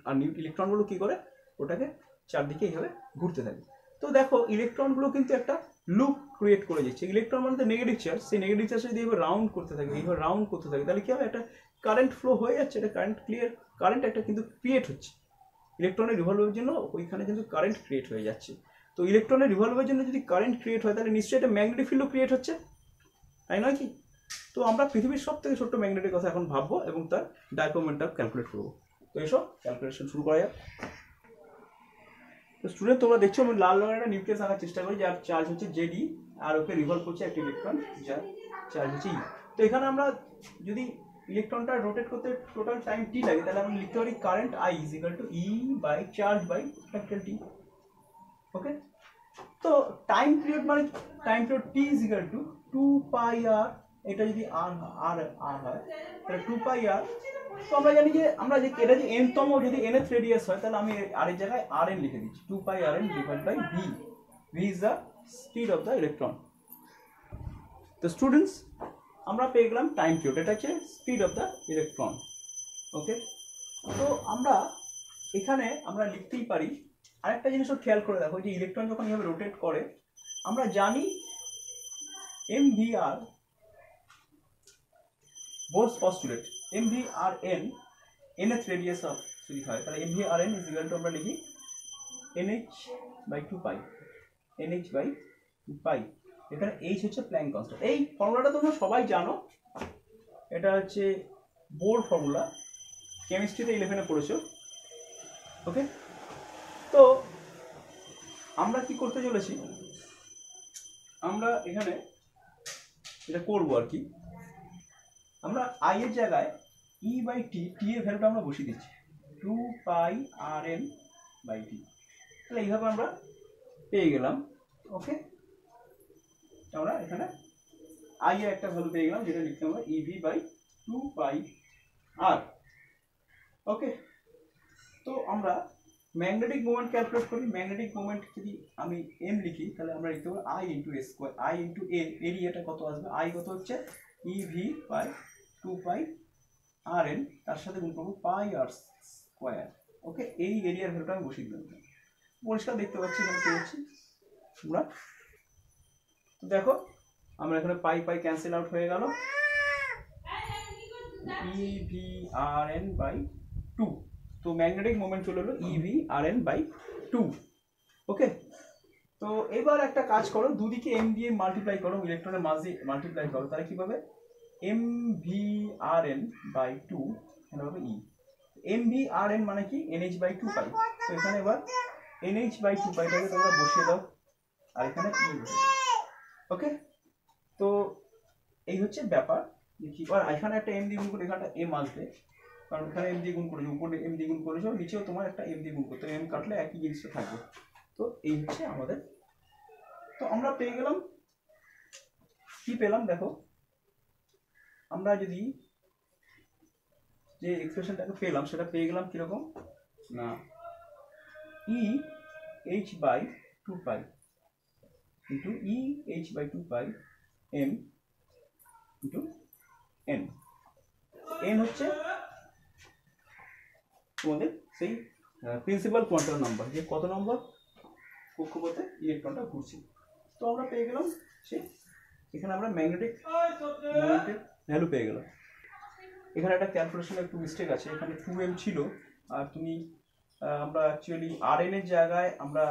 আর ইলেকট্রনগুলো কী করে, ওটাকে চারদিকে এইভাবে ঘুরতে থাকে। তো দেখো ইলেকট্রনগুলো কিন্তু একটা লুপ ক্রিয়েট করে দিচ্ছে। ইলেকট্রন মানে নেগেটিভ চার্জ, সেই নেগেটিভ চার্জটা যদি এইভাবে রাউন্ড করতে থাকে, এইভাবে রাউন্ড করতে থাকে, তাহলে কী হবে, একটা কারেন্ট ফ্লো হয়ে যাচ্ছে, এটা কারেন্ট একটা কিন্তু ক্রিয়েট হচ্ছে। ইলেকট্রনের রিভলভের জন্য ওইখানে কিন্তু কারেন্ট ক্রিয়েট হয়ে যাচ্ছে। তো ইলেকট্রনের রিভলভের জন্য যদি কারেন্ট ক্রিয়েট হয় তাহলে নিশ্চয়ই একটা ম্যাগনেটিক ফিল্ডও ক্রিয়েট হচ্ছে, তাই নয় কি? তো আমরা পৃথিবীর সব থেকে ছোট্ট ম্যাগনেটের কথা এখন ভাববো এবং তার ডাইপোল মোমেন্টাম ক্যালকুলেট করবো। তো এসব ক্যালকুলেশন শুরু করা যাক। তো স্টুডেন্ট তোমরা দেখছো আমি লাল রঙের একটা নিউক্লিয়াস আঁকার চেষ্টা করি, যার চার্জ হচ্ছে জেডি, আর ওকে রিভলভ করছে একটা ইলেকট্রন যার চার্জ হচ্ছে ই। তো এখানে আমরা যদি ইলেকট্রনটা রোটেট করতে টোটাল টাইম টি লাগে, তাহলে আমরা লিখতে পারি current I is equal to e by charge by capital T. Okay, তো টাইম পিরিয়ড মানে time period T is equal to 2πr, এটা যদি আর হয় তাহলে 2πr। তো আমরা জানি যে এটা যে এনতম যদি nth রেডিয়াস হয় তাহলে আমি আর এর জায়গায় rn লিখে দিচ্ছি, 2πrn divide by v। v is the speed of the electron. তো স্টুডেন্টস আমরা পেয়ে গেলাম টাইম পিরিয়ড, এটা হচ্ছে speed of the electron. Okay, তো এখানে আমরা লিখতেই পারি আরেকটা জিনিসও খেয়াল করে দেখো, যে ইলেকট্রন যখন এইভাবে রোটেট করে আমরা জানি mvr Bohr's postulate, mvrn nth radius of যদি হয় তাহলে M V R N is equal to আমরা লিখি NH by 2 pi, NH by 2 pi. এখানে H হচ্ছে প্ল্যাঙ্ক কনস্ট্যান্ট। এই ফর্মুলাটা তোমরা সবাই জানো, এটা হচ্ছে বোর ফর্মুলা, কেমিস্ট্রিতে 11-এ পড়েছো। ওকে, তো আমরা কি করতে চলেছি, আমরা এখানে এটা করবো আর কি, আমরা আই এর জায়গায় ই বাই টি, টি এর ভ্যালুটা আমরা বসিয়ে দিচ্ছি 2 pi r N by T. তাহলে এইভাবে আমরা পেয়ে গেলাম। ওকে, আমরা এখানে আই এর একটা ভ্যালু পেয়ে গেলাম, যেটা লিখতে আমরা EV by 2 pi R. Okay, তো আমরা ম্যাগনেটিক মোমেন্ট ক্যালকুলেট করি। ম্যাগনেটিক মোমেন্ট যদি আমি এম লিখি তাহলে আমরা লিখতে পারবো I into A square, I into A, এরিয়াটা কত আসবে, আই কত হচ্ছে e v by 2 pi r n, তার সাথে গুণ করবো পাই আর স্কোয়ার। ওকে, এই এরিয়ার ভ্যালুটা আমি বসিয়ে দেবো, পরিষ্কার দেখতে পাচ্ছি এখানে পেয়েছি আমরা। তো দেখো আমরা এখানে পাই পাই ক্যান্সেল আউট হয়ে গেল, ইভি আর এন বাই 2। তো ম্যাগনেটিক মোমেন্ট চলে এলো ইভি আর এন বাই 2। ওকে, তো এবার একটা কাজ করো, দুদিকে এম দিয়ে মাল্টিপ্লাই করো, ইলেকট্রনের মাস দিয়ে মাল্টিপ্লাই করো, তাহলে কি পাবে M V R N by 2 এখানে পাবে E. M V R N মানে কি এনএইচ বাই 2 পাই। তো এখানে এবার এনএইচ বাই 2 পাইটাকে তোমরা বসিয়ে দাও আর এখানে ই বসিয়ে দাও। ওকে, তো এই হচ্ছে ব্যাপার। দেখি আর এখানে একটা এম দিয়ে গুণ করে এখানে এম আসবে, কারণ এখানে এম দিয়ে গুণ করেছো, উপরে এম দিয়ে গুণ করেছো, নিচেও তোমার একটা এম দিয়ে গুণ করতে, এম কাটলে একই জিনিসটা থাকবে। তো এই হচ্ছে আমাদের, তো আমরা পেয়ে গেলাম, কি পেলাম দেখো, আমরা যদি যে এক্সপ্রেশনটাকে পেলাম সেটা পেয়ে গেলাম কিরকম না, E H by 2 pi into E H by 2 pi M into N. N হচ্ছে তোমাদের সেই প্রিন্সিপাল কোয়ান্টাম নাম্বার, যে কত নম্বর কক্ষপথে ইলেকট্রনটা ঘুরছে। তো আমরা পেয়ে গেলাম সে, এখানে আমরা ম্যাগনেটিক মোমেন্টের ভ্যালু পেয়ে গেলাম। এখানে একটা ক্যালকুলেশনে একটু মিস্টেক আছে, এখানে 2m ছিল আর তুমি আমরা অ্যাকচুয়ালি আর এন এর জায়গায় আমরা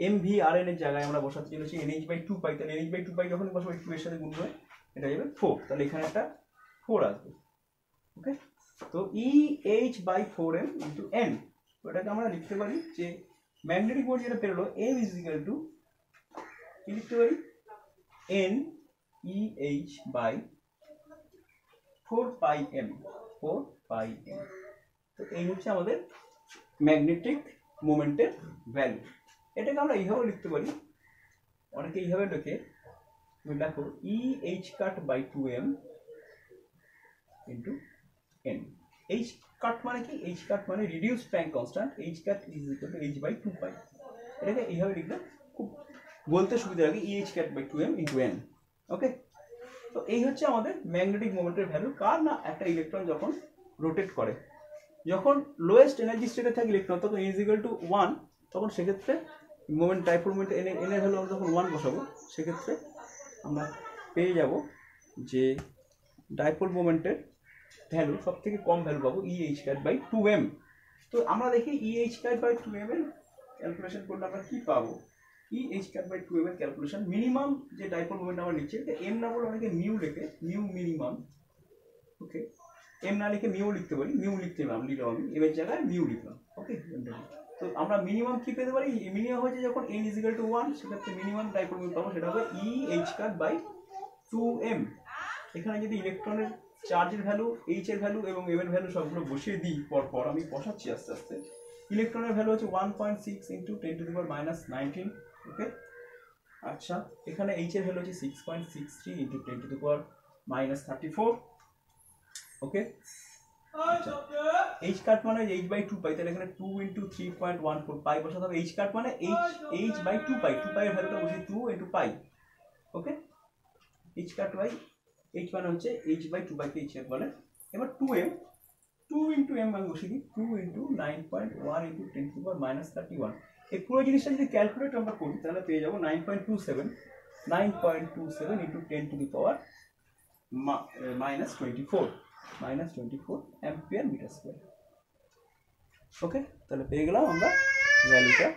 এম ভি আর এন এর জায়গায় আমরা বসাতে চলেছি এনএইচ বাই 2 পাই। তাহলে এনএইচ বাই 2 পাই যখন বসাবো 2 এর সাথে গুণ করে এটা যাবে 4, তাহলে এখানে একটা 4 আসবে। ওকে, তো E H by 4m into N, ওটাকে আমরা লিখতে পারি যে ম্যাগনেটিক মোমেন্ট যেটা পেরোলো এম ইজ ইকুয়াল টু কি লিখতে পারি N E H by 4 pi M, 4 pi M. তো এই হচ্ছে আমাদের ম্যাগনেটিক মোমেন্টের ভ্যালু। এটাকে আমরা এইভাবে লিখতে পারি, অনেকে এইভাবে লিখে, তুমি দেখো E h cut by 2m into n. H cut মানে কি, এইচ কাট মানে reduce Planck constant, h cut is equal to h by 2 pi. এটাকে এইভাবে লিখলে খুব বলতে সুবিধা লাগে, E h cut by 2m into n. Okay, তো এই হচ্ছে আমাদের ম্যাগনেটিক মোমেন্টের ভ্যালু। কার না, একটা ইলেকট্রন যখন রোটেট করে, যখন লোয়েস্ট এনার্জি স্টেটে থাকে ইলেকট্রন তখন ইজ ইকুয়াল টু 1, তখন সেক্ষেত্রে মোমেন্ট ডাইপোল মোমেন্ট এন এর ভ্যালু আমরা যখন 1 বসাবো সেক্ষেত্রে আমরা পেয়ে যাব যে ডাইপোল মোমেন্টের ভ্যালু সব থেকে কম ভ্যালু পাবো E H cat by 2m। তো আমরা দেখি E H cat by 2m এর ক্যালকুলেশন করলে আমরা কি পাবো, E H cat by 2m এর ক্যালকুলেশন মিনিমাম যে ডাইপোল মোমেন্ট আমরা লিখছি এম না বলে অনেকে মিউ লেখে, মিউ মিনিমাম। ওকে, এম না লিখে মিউ লিখতে পারি, মিউ লিখতে পারলাম, লিখলাম আমি এম এর জায়গায় মিউ লিখলাম। ওকে, তো আমরা মিনিমাম কি পেতে পারি, মিনিমাম হচ্ছে যখন n ইজ ইকুয়াল টু 1 সেক্ষেত্রে মিনিমাম ডাইপোল মোমেন্ট পাবো সেটা হবে ই এইচ কাট বাই 2m। এখানে যদি ইলেকট্রনের চার্জের ভ্যালু, এইচ এর ভ্যালু এবং এম এর ভ্যালু সবগুলো বসিয়ে দিই পর আমি বসাচ্ছি আস্তে আস্তে। ইলেকট্রনের ভ্যালু হচ্ছে 1.6 into 10 to the power minus 19। ওকে, আচ্ছা এখানে এইচ এর ভ্যালু হচ্ছে 6.63 into 10 to the power minus 34। ওকে, আচ্ছা এইচ কাট মানে এইচ বাই 2 পাই, তাহলে এখানে 2 ইন্টু 3.14 পাই বসাতে হবে। এইচ কাট মানে এইচ বাই 2 পাই, 2 পাই এর ভ্যালুটা বসিয়ে 2 into pi. Okay, H cut by H মানে হচ্ছে এইচ বাই 2 পাই কে এইচ বলে। এবার 2m, 2 ইন্টু এম আমি বসিয়ে দিই, 2 into 9.1 into 10 to the power minus 31। এই পুরো জিনিসটা যদি ক্যালকুলেট আমরা করি তাহলে পেয়ে যাবো 9.27 into 10 to the power minus 24 ampere metre square. Okay, তাহলে পেয়ে গেলাম আমরা ভ্যালুটা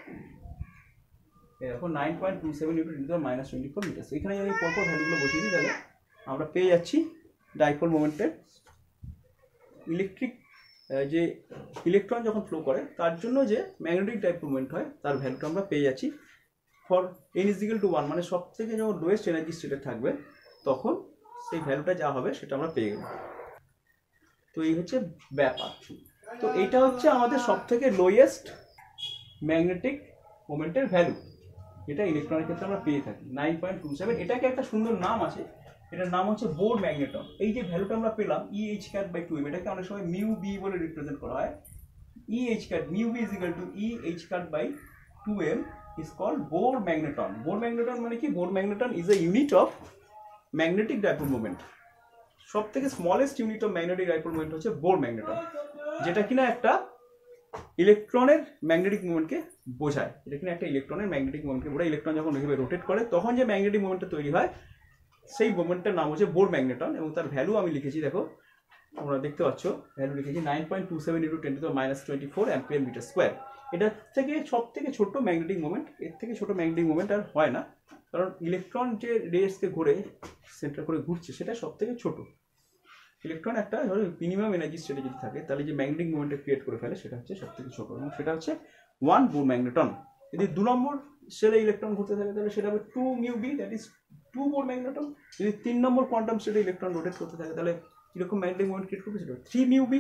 এরকম 9.27 নিউটন ইন্টু -24 মিটার। এখানে যদি পরপর ভ্যালুগুলো বসিয়ে দিই তাহলে আমরা পেয়ে যাচ্ছি ডাইপোল মোমেন্টের ইলেকট্রিক যে ইলেকট্রন যখন ফ্লো করে তার জন্য যে ম্যাগনেটিক ডাইপোল মোমেন্ট হয় তার ভ্যালুটা আমরা পেয়ে যাচ্ছি ফর n = 1, মানে সব থেকে যখন লোয়েস্ট এনার্জি স্টেটে থাকবে তখন সেই ভ্যালুটা যা হবে সেটা আমরা পেয়ে গেলাম। তো এই হচ্ছে ব্যাপার। তো এইটা হচ্ছে আমাদের সব থেকে লোয়েস্ট ম্যাগনেটিক মোমেন্টের ভ্যালু, এটা ইলেকট্রনের ক্ষেত্রে আমরা পেয়ে থাকি 9.27। এটাকে একটা সুন্দর নাম আছে, এটার নাম হচ্ছে বোর ম্যাগনেটন। এই যে ভ্যালুটা আমরা পেলাম EH/2m, এটাকে অনেক সময় মিউ বি বলে রিপ্রেজেন্ট করা হয়। Mu B EH/2m is called Bohr magneton. Bohr magneton মানে কি? Bohr magneton is a unit of magnetic dipole moment. সব থেকে smallest unit of magnetic dipole moment হচ্ছে বোর ম্যাগনেটন, যেটা কিনা একটা ইলেকট্রনের ম্যাগনেটিক মোমেন্টকে বোঝায়। এটা কিনা একটা ইলেকট্রনের ম্যাগনেটিক মোমেন্টকে বোঝায়। ইলেকট্রন যখন এইভাবে রোটেট করে তখন যে ম্যাগনেটিক মোমেন্টটা তৈরি হয় সেই মোমেন্টটার নাম হচ্ছে বোর ম্যাগনেটন। এবং তার ভ্যালু আমি লিখেছি, দেখো তোমরা দেখতে পাচ্ছ, ভ্যালু লিখেছি 9.27 × 10⁻²4 অ্যাম্পিয়ার মিটার স্কোয়ার। এটা থেকে সব থেকে ছোট ম্যাগনেটিক মোমেন্ট, এর থেকে ছোট ম্যাগনেটিক মোমেন্ট আর হয় না, কারণ ইলেকট্রন যে রেসকে ঘুরে সেন্টার করে ঘুরছে সেটা সব থেকে ছোট। ইলেকট্রন একটা ধরো মিনিমাম এনার্জি স্টেটে যদি থাকে তাহলে যে ম্যাগনেটিক মোমেন্টটা ক্রিয়েট করে ফেলে সেটা হচ্ছে সব থেকে ছোট, এবং সেটা হচ্ছে 1 বোর ম্যাগনেটন। যদি 2 নম্বর সেলে ইলেকট্রন ঘুরতে থাকে তাহলে সেটা হবে 2 mu B, that is 2 Bohr magneton. যদি 3 নম্বর কোয়ান্টাম স্টেটে ইলেকট্রন রোটেট করতে থাকে তাহলে কিরকম ম্যাগনেটিক মোমেন্ট ক্রিয়েট করবে সেটা 3 mu B,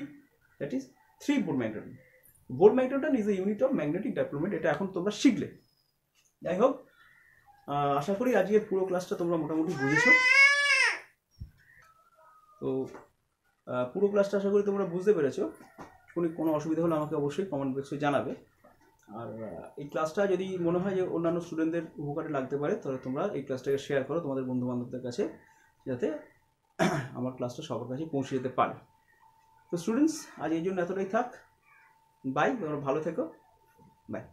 that is 3 Bohr magneton. Bohr magneton is a unit of magnetic dipole moment. এটা এখন তোমরা শিখলে। যাই হোক, আশা করি আজকের পুরো ক্লাসটা তোমরা মোটামুটি বুঝেছো। তো পুরো ক্লাসটা আশা করি তোমরা বুঝতে পেরেছো। কোনো অসুবিধা হলে আমাকে অবশ্যই কমেন্ট বক্সে জানাবে। আর এই ক্লাসটা যদি মনে হয় যে অন্যান্য স্টুডেন্টদের উপকারে লাগতে পারে তাহলে তোমরা এই ক্লাসটাকে শেয়ার করো তোমাদের বন্ধুবান্ধবদের কাছে, যাতে আমার ক্লাসটা সবার কাছে পৌঁছে যেতে পারে। তো স্টুডেন্টস, আজ এই জন্য এতটাই থাক। বাই, তোমরা ভালো থেকো। বাই।